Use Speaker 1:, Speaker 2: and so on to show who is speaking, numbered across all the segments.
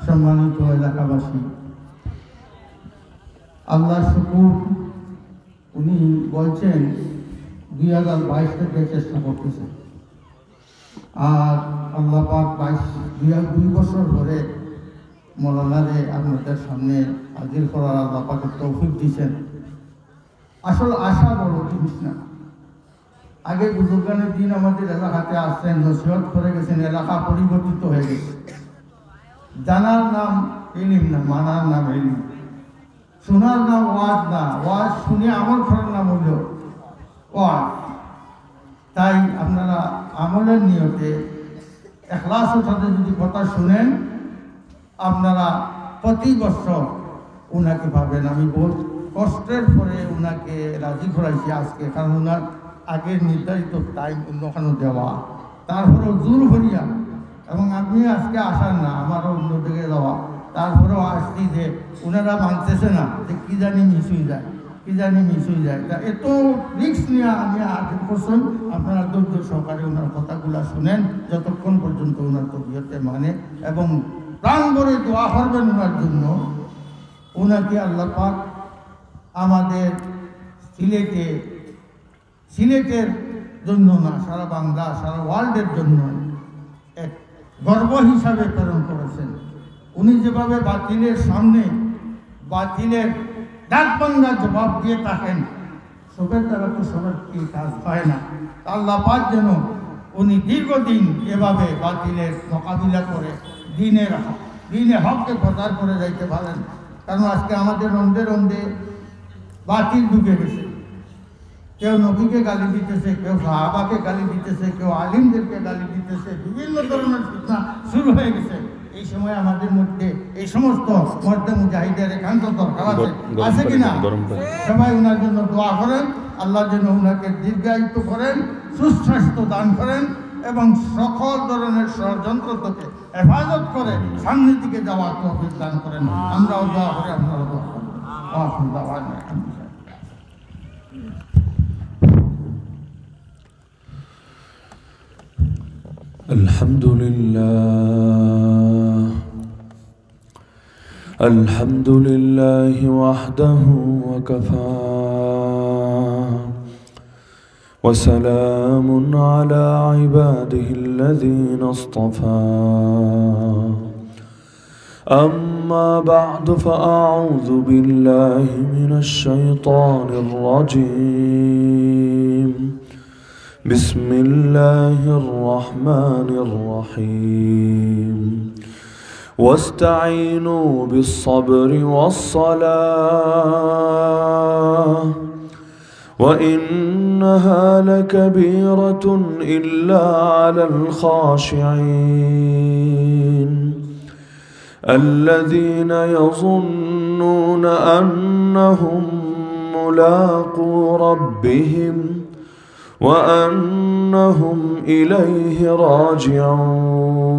Speaker 1: সম্মানিত এলাকাবাসী, আল্লাহ শুকুর, উনি বলছেন 2022 থেকে চেষ্টা করতেছে, আর আল্লাহ পাক 2 বছর পরে মৌলানারে আপনাদের সামনে হাজির করার আল্লাহ পাকের তৌফিক দিয়েছেন। আসল আশা বড় জিনিস না। আগে বুজুর্গানের দিন আমাদের এলাকাতে আসছেন, নসিহত করে গেছেন, এলাকা পরিবর্তিত হয়ে গেছে। জানার নাম ইলম না, মানার নাম ইলম। শোনার নাম ওয়াজ না, ওয়াজ শুনে আমল করার নাম হইল ওয়াজ। তাই আপনারা আমলের নিয়তে ইখলাসের সাথে যদি কথা শুনেন, আপনারা প্রতি বছর ওনাকে পাবেন। আমি বহুত কষ্টের পরে ওনাকে রাজি করাইছি আজকে, কারণ ওনার আগের নির্ধারিত টাইম অন্যখানে দেওয়া, তারপরেও জোর হরিয়া, এবং আমি আজকে আসার না, আমারও অন্য দিকে দেওয়া, তারপরেও আসছি যে ওনারা মানতেছে না, যে কী জানি মিস হয়ে যায়, কী জানি মিস হয়ে যায়। তা এত রিস্ক নিয়ে আমি আগের বছর আপনারা ধৈর্য সহকারে ওনার কথাগুলো শুনেন, যতক্ষণ পর্যন্ত ওনার তবিয়তে মানে, এবং প্রাণ ভরে দোয়া করবেন ওনার জন্য। ওনাকে আল্লাহ পাক আমাদের সিলেটের জন্য না, সারা বাংলা, সারা ওয়ার্ল্ডের জন্য এক গর্ব হিসাবে প্রেরণ করেছেন। উনি যেভাবে বাতিলের সামনে বাতিলের ডাক বাংলা জবাব দিয়ে থাকেন, সবের দ্বারা তো সবার কি কাজ হয় না। আল্লাহ পাক যেন উনি দীর্ঘদিন এভাবে বাতিলের মোকাবিলা করে দিনে হককে প্রচার করে যাইতে পারেন। কারণ আজকে আমাদের রন্ধে রন্ধে বাতিল ঢুকে গেছে। কেউ নবীকে গালি দিতেছে, কেউ সাহাবাকে গালি দিতেছে, কেউ আলিমদেরকে গালি দিতেছে, বিভিন্ন ধরনের ফিতনা শুরু হয়ে গেছে। এই সময় আমাদের মধ্যে এই সমস্ত মর্দে মুজাহিদের একান্ত দরকার আছে কিনা? সবাই ওনার জন্য দোয়া করেন, আল্লাহ যেন ওনাকে দীর্ঘায়িত করেন, সুস্বাস্থ্য দান করেন, এবং সকল ধরনের ষড়যন্ত্র থেকে হেফাজত করে সামনের দিকে যাওয়ার তৌফিক দান করেন। আমরাও দোয়া করে, আপনারাও দোয়া করেন।
Speaker 2: الحمد لله وحده وكفى وسلام على عباده الذين اصطفى أما بعد فأعوذ بالله من الشيطان الرجيم بسم الله الرحمن الرحيم واستعينوا بالصبر والصلاة وإنها لكبيرة إلا على الخاشعين الذين يظنون أنهم ملاقو ربهم وأنهم إليه راجعون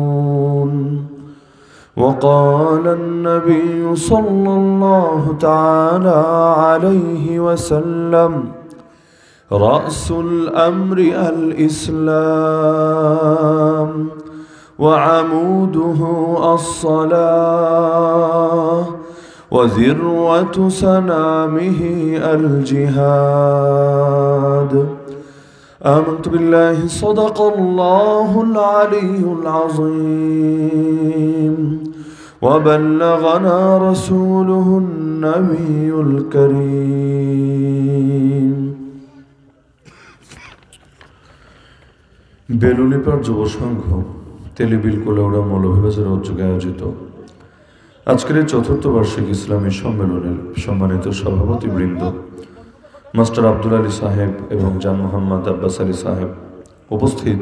Speaker 2: وقال النبي صلى الله تعالى عليه وسلم رأس الأمر الإسلام وعموده الصلاة وذروة سنامه الجهاد آمنت بالله صدق الله العلي العظيم وبلغنا رسوله النبي الكريم বেলুনিপাড় যুব সংঘ তেলিবিল কোলাউড়া মৌলভীবাজার উদ্যোগে আয়োজিত আজকের এই চতুর্থ বার্ষিক ইসলামী সম্মেলনের সম্মানিত সভাপতিবৃন্দ মাস্টার আব্দুল আলী সাহেব এবং জান মোহাম্মদ আব্বাস আলী সাহেব, উপস্থিত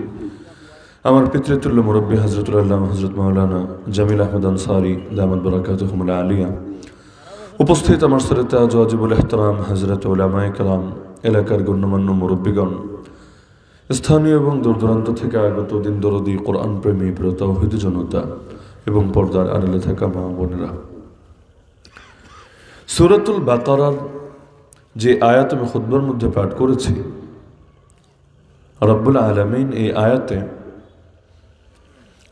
Speaker 2: আমার পিতৃতুল্য মুরব্বী হজরতুল্লাহ হজরত মাওলানা জামিল আহমদ আনসারি দামাত বরাকাতুহুমুল আলিয়া, উপস্থিত আমার সরতাজ ওয়াজিবুল ইহতারাম হজরত উলামায়ে কেরাম, এলাকার গণ্যমান্য মুরব্বীগণ, স্থানীয় এবং দূরদূরান্ত থেকে আগত দিন দরদি কোরআন প্রেমী প্রিয় তাওহীদি জনতা এবং পর্দার আড়ালে থাকা মা বোনেরা, সূরাতুল বাকারার যে আয়াত আমি খুতবার মধ্যে পাঠ করেছি, রব্বুল আলামিন এই আয়াতে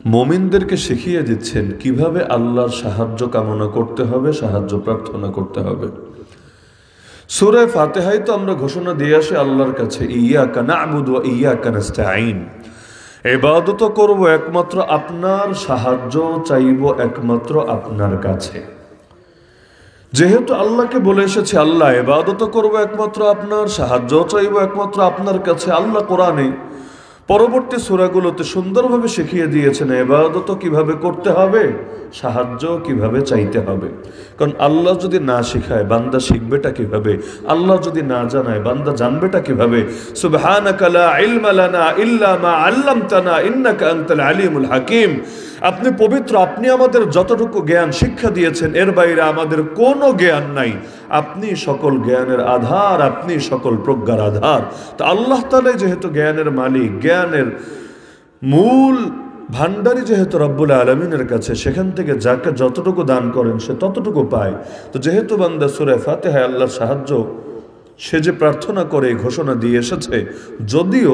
Speaker 2: মুমিনদেরকে শিখিয়ে দিচ্ছেন কিভাবে আল্লাহর সাহায্য কামনা করতে হবে, সাহায্য প্রার্থনা করতে হবে। সূরা ফাতিহায় তো আমরা ঘোষণা দিয়ে আসি আল্লাহর কাছে, ইয়্যাকা না'বুদু ওয়া ইয়্যাকা নাস্তাঈন, ইবাদত করব একমাত্র আপনার, সাহায্য চাইব একমাত্র আপনার কাছে। যেহেতু আল্লাহকে বলে এসেছে আল্লাহ ইবাদত করব একমাত্র আপনার, সাহায্য চাইব একমাত্র আপনার কাছে, আল্লাহ কোরআনে পরবর্তী সূরাগুলোতে সুন্দরভাবে শিখিয়ে দিয়েছেন ইবাদত কিভাবে করতে হবে, সাহায্য কিভাবে চাইতে হবে। কারণ আল্লাহ যদি না শিখায় বান্দা শিখবেটা কিভাবে, আল্লাহ যদি না জানায় বান্দা জানবেটা কিভাবে। সুবহানাকা লা ইলমা লানা ইল্লা মা আল্লামতানা ইন্নাকা আনতাল আলিমুল হাকিম। আপনি পবিত্র, আপনি আমাদের যতটুকু জ্ঞান শিক্ষা দিয়েছেন এর বাইরে আমাদের কোনো জ্ঞান নাই। আপনি সকল জ্ঞানের আধার, আপনি সকল প্রজ্ঞার আধার। তো আল্লাহ তাআলাই যেহেতু জ্ঞানের মালিক, জ্ঞানের মূল ভান্ডারী যেহেতু রব্বুল আলামিনের কাছে, সেখান থেকে যাকে যতটুকু দান করেন সে ততটুকু পায়। তো যেহেতু বান্দা সূরা ফাতিহায় আল্লাহর সাহায্য সে যে প্রার্থনা করে এই ঘোষণা দিয়ে এসেছে, যদিও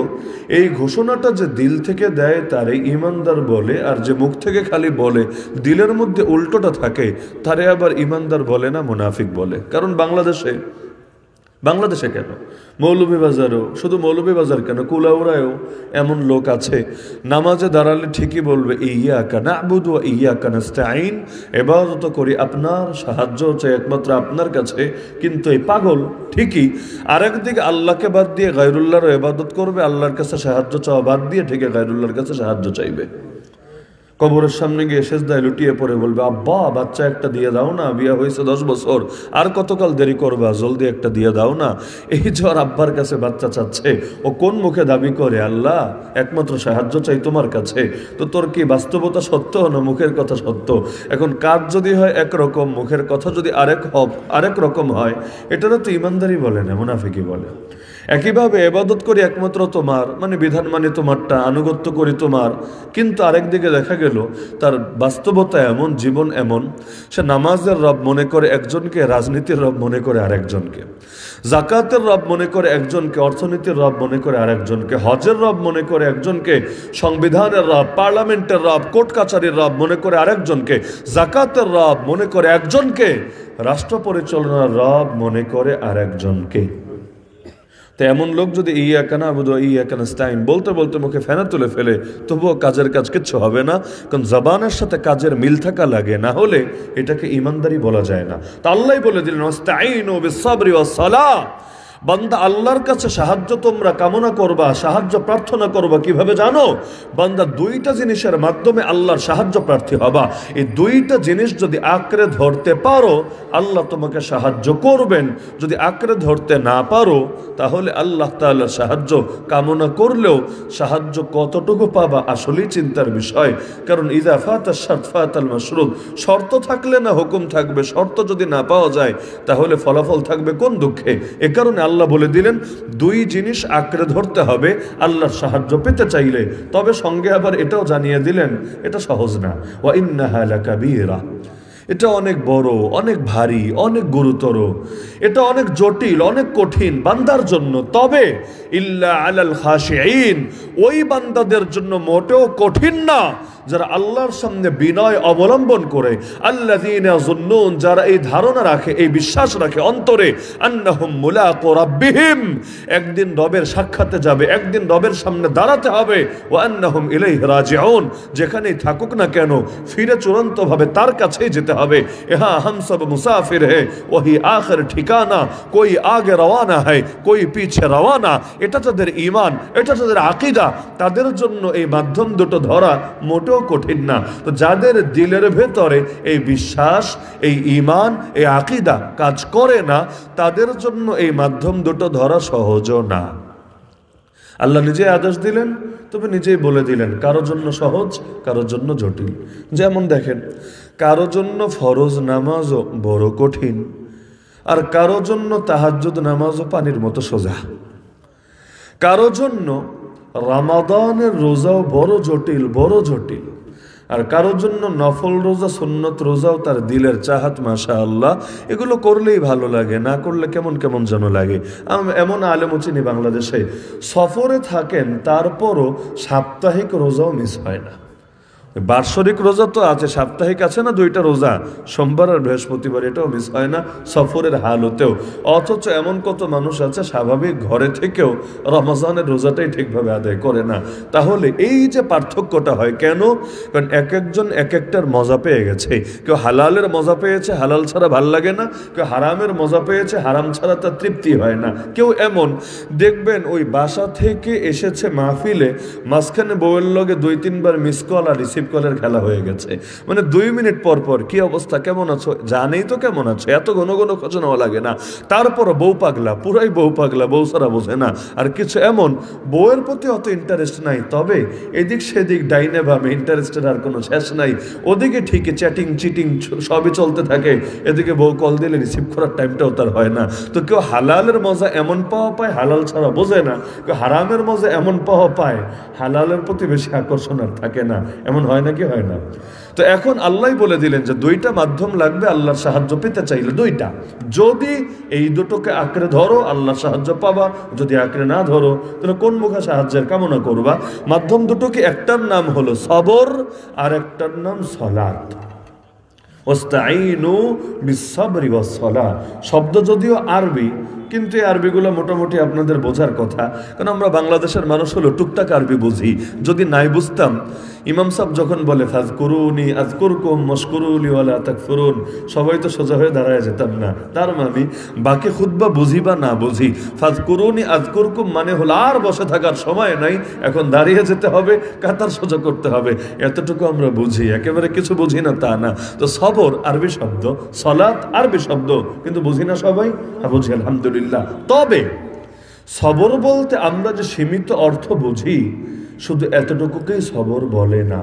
Speaker 2: এই ঘোষণাটা যে দিল থেকে দেয় তারে ইমানদার বলে, আর যে মুখ থেকে খালি বলে দিলের মধ্যে উল্টোটা থাকে তারে আবার ইমানদার বলে না, মুনাফিক বলে। কারণ বাংলাদেশে কেন, মৌলভীবাজারও, শুধু মৌলভীবাজার কেন, কুলাউড়ায়ও এমন লোক আছে নামাজে দাঁড়ালে ঠিকই বলবে ইয়্যাকা না'বুদু ওয়া ইয়্যাকা নাস্তাঈন, ইবাদত করি আপনার, সাহায্য চাই একমাত্র আপনার কাছে। কিন্তু এই পাগল ঠিকই আরেকদিকে আল্লাহকে বাদ দিয়ে গায়রুল্লাহর ইবাদত করবে, আল্লাহর কাছে সাহায্য চাওয়া বাদ দিয়ে ঠিকই গায়রুল্লাহর কাছে সাহায্য চাইবে। কবরের সামনে গিয়ে সেজদায় লুটিয়ে পড়ে বলবে, আব্বা বাচ্চা একটা দিয়ে দাও না, বিয়ে হয়েছে 10 বছর, আর কতকাল দেরি করবা, জলদি একটা দিয়ে দাও না। এই যে ওর আব্বার কাছে বাচ্চা চাচ্ছে, ও কোন মুখে দাবি করে আল্লাহ একমাত্র সাহায্য চাই তোমার কাছে। তো তোর কি বাস্তবতা সত্য না মুখের কথা সত্য? এখন কাজ যদি হয় একরকম, মুখের কথা যদি আরেক রকম হয়, এটারও তো ইমানদারি বলে না, মুনাফিকি বলে। একইভাবে ইবাদত করি একমাত্র তোমার, মানে বিধান মানে তোমারটা, আনুগত্য করি তোমার, কিন্তু আরেকদিকে দেখা গেল তার বাস্তবতা এমন, জীবন এমন, সে নামাজের রব মনে করে একজনকে, রাজনীতির রব মনে করে আরেকজনকে, জাকাতের রব মনে করে একজনকে, অর্থনীতির রব মনে করে আরেকজনকে, হজের রব মনে করে একজনকে, সংবিধানের রব, পার্লামেন্টের রব, কোর্ট কাচারির রব মনে করে আরেকজনকে, জাকাতের রব মনে করে একজনকে, রাষ্ট্র পরিচালনার রব মনে করে আরেকজনকে। তো এমন লোক যদি ইয়্যাকা না'বুদু ওয়া ইয়্যাকা নাস্তাঈন বলতে বলতে মুখে ফেনা তুলে ফেলে, তবুও কাজের কাজ কিচ্ছু হবে না। কারণ জবানের সাথে কাজের মিল থাকা লাগে, না হলে এটাকে ইমানদারি বলা যায় না। তো আল্লাহ বলে দিলেন ওয়াস্তাঈনু বিস-সাবরি ওয়াস-সালাহ, বান্দা আল্লাহর কাছে সাহায্য তোমরা কামনা করবা, সাহায্য প্রার্থনা করবা। কিভাবে জানো? বান্দা দুইটা জিনিসের মাধ্যমে আল্লাহর সাহায্য প্রার্থী হবা। এই দুইটা জিনিস যদি আঁকড়ে ধরতে পারো আল্লাহ তোমাকে সাহায্য করবেন। যদি আঁকড়ে ধরতে না পারো তাহলে আল্লাহ তাআলার সাহায্য কামনা করলেও সাহায্য কতটুকু পাবা আসলেই চিন্তার বিষয়। কারণ ইযা ফাতা শারত ফাতাল মাশরুত, শর্ত থাকলে না হুকুম থাকবে, শর্ত যদি না পাওয়া যায় তাহলে ফলাফল থাকবে কোন দুঃখে। এ কারণে আল্লাহ বলে দিলেন দুই জিনিস আঁকড়ে ধরতে হবে আল্লাহর সাহায্য পেতে চাইলে। তবে সঙ্গে আবার এটাও জানিয়ে দিলেন এটা সহজ না, ওয়া ইন্নাহা লাকাবীরা, এটা অনেক বড়, অনেক ভারী, অনেক গুরুতর, এটা অনেক জটিল, অনেক কঠিন বান্দার জন্য। তবে ইল্লা আলাল খাশিঈন, ওই বান্দাদের জন্য মোটেও কঠিন না যারা আল্লাহর সামনে বিনয় অবলম্বন করে। আল্লাযীনা ইয়াযুন্নুন, যারা এই ধারণা রাখে, এই বিশ্বাস রাখে অন্তরে, আন্নাহুম মুলাকু রাব্বিহিম, একদিন রবের সাক্ষাতে যাবে, একদিন রবের সামনে দাঁড়াতে হবে। ওয়া আন্নাহুম ইলাইহি রাজিউন, যেখানেই থাকুক না কেন ফিরে চূড়ান্তভাবে তার কাছেই যেতে হবে। ইহা হাম সব মুসাফির হে ওহি আখির ঠিকানা, কোই আগে রওয়ানা হয় কোই পিছে রওয়ানা। এটা যাদের ঈমান, এটা যাদের আকীদা, তাদের জন্য এই মাধ্যম দুটো ধরা মোটেও কঠিন না। তো যাদের দিলের ভেতরে এই বিশ্বাস, এই ঈমান, এই আকীদা কাজ করে না, তাদের জন্য এই মাধ্যম দুটো ধরা সহজও না। আল্লাহ নিজে আদেশ দিলেন, তবে নিজেই বলে দিলেন কারোর জন্য সহজ, কারোর জন্য জটিল। যেমন দেখেন, কারোর জন্য ফরজ নামাজও বড় কঠিন, আর কারোর জন্য তাহাজ্জুদ নামাজও পানির মতো সোজা। কারোর জন্য রমাদানের রোজাও বড় জটিল, বড় জটিল, আর কারোর জন্য নফল রোজা, সুন্নত রোজাও তার দিলের চাহাত, মাশাআল্লাহ। এগুলো করলেই ভালো লাগে, না করলে কেমন কেমন যেন লাগে। এমন আলেমও চিনি বাংলাদেশে সফরে থাকেন, তারপরও সাপ্তাহিক রোজাও মিস হয় না। বার্ষিক রোজা তো আছে, সাপ্তাহিক আছে না দুইটা রোজা, সোমবার আর বৃহস্পতিবার, এটাও মিস হয় না সফরের হালতেও। অথচ এমন কত মানুষ আছে স্বাভাবিক ঘরে থেকেও রমজানের রোজাটাই ঠিকভাবে আদায় করে না। তাহলে এই যে পার্থক্যটা হয় কেন? কারণ এক একজন এক একটার মজা পেয়ে গেছে। কেউ হালালের মজা পেয়েছে, হালাল ছাড়া ভাল লাগে না। কেউ হারামের মজা পেয়েছে, হারাম ছাড়া তার তৃপ্তি হয় না। কেউ এমন দেখবেন ওই বাসা থেকে এসেছে মাহফিলে, মাঝখানে বউয়ের লগে 2-3 বার মিস কল আর রিসিভ কলের খেলা হয়ে গেছে। মানে 2 মিনিট পর পর কি অবস্থা, কেমন আছো, জানেই তো কেমন আছো, এত ঘন ঘন খোঁজ নেওয়া লাগে না। তারপর বউ পাগলা, পুরাই বউ পাগলা, বউ সারা বোঝে না। আর কিছু এমন বউয়ের প্রতি অত ইন্টারেস্ট নাই, তবে এদিক সেদিক ডাইনে বামে ইন্টারেস্টের আর কোনো শেষ নাই। ওদিকে ঠিকই চ্যাটিং চিটিং সবই চলতে থাকে, এদিকে বউ কল দিলে রিসিভ করার টাইমটাও তার হয় না। তো কেউ হালালের মজা এমন পাওয়া পায়, হালাল ছাড়া বোঝে না। কেউ হারামের মজা এমন পাওয়া পায়, হালালের প্রতি বেশি আকর্ষণ আর থাকে না। এমন হয় নাকি হয় না? তো এখন আল্লাহ বলে দিলেন যে 2টা মাধ্যম লাগবে আল্লাহর সাহায্য পেতে চাইলে, 2টা। যদি এই দুটোকে আঁকড়ে ধরো আল্লাহর সাহায্য পাবা, যদি আঁকড়ে না ধরো তাহলে কোন মুখে সাহায্যের কামনা করবা? মাধ্যম দুটোকে, একটার নাম হলো সবর আর একটার নাম সালাত। ওয়াস্তাঈনু বিস-সাবরি ওয়াস-সালাহ শব্দ যদিও আরবি, কিন্তু এই আরবিগুলো মোটামুটি আপনাদের বোঝার কথা, কারণ আমরা বাংলাদেশের মানুষ হলো টুকটাক আরবি বুঝি। যদি নাই বুঝতাম, ইমাম সাহেব যখন বলে ফাজকুরুনি আযকুরকুম ওয়াশকুরুলি ওয়ালা তাকফুরুন, সবাই তো সোজা হয়ে দাঁড়ায় যেতাম না। তার মানে বাকি খুতবা বুঝি বা না বুঝি, ফাজকুরুনি আযকুরকুম মানে হলো আর বসে থাকার সময় নাই, এখন দাঁড়িয়ে যেতে হবে, কাতার সোজা করতে হবে, এতটুকু আমরা বুঝি। একেবারে কিছু বুঝি না তা না। তো সবর আরবি শব্দ, সালাত আরবি শব্দ, কিন্তু বুঝি না সবাই। বুঝি আলহামদুলিল্লাহ। তবে সবর বলতে আমরা যে সীমিত অর্থ বুঝি, শুধু এতটুকুকেই সবর বলে না।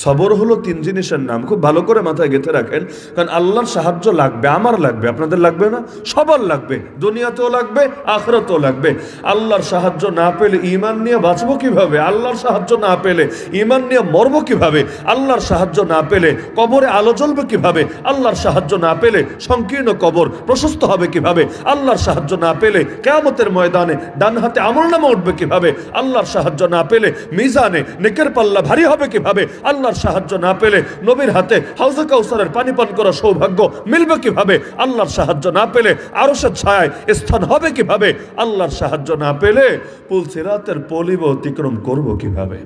Speaker 2: সবর হলো 3 জিনিসের নাম, খুব ভালো করে মাথায় গেঁথে রাখেন, কারণ আল্লাহর সাহায্য লাগবে, আমার লাগবে, আপনাদের লাগবে না, সবার লাগবে, দুনিয়াতেও লাগবে, আখিরাতেও লাগবে। আল্লাহর সাহায্য না পেলে ঈমান নিয়ে বাঁচবো কিভাবে? আল্লাহর সাহায্য না পেলে ঈমান নিয়ে মরবো কিভাবে? আল্লাহর সাহায্য না পেলে কবরে আলো জ্বলবে কিভাবে? আল্লাহর সাহায্য না পেলে সংকীর্ণ কবর প্রশস্ত হবে কিভাবে? আল্লাহর সাহায্য না পেলে কিয়ামতের ময়দানে ডান হাতে আমলনামা উঠবে কিভাবে? আল্লাহর সাহায্য না পেলে মিজানে নেকের পাল্লা ভারী হবে কিভাবে? আল্লাহর সাহায্য না পেলে নবীর হাতে হাউজে কাউসারের পানি পান করার সৌভাগ্য মিলবে কিভাবে? আল্লাহর সাহায্য না পেলে আরশের ছায়ায় স্থান হবে কিভাবে? আল্লাহর সাহায্য না পেলে পুল সিরাতের পলিব অতিক্রম করব কিভাবে?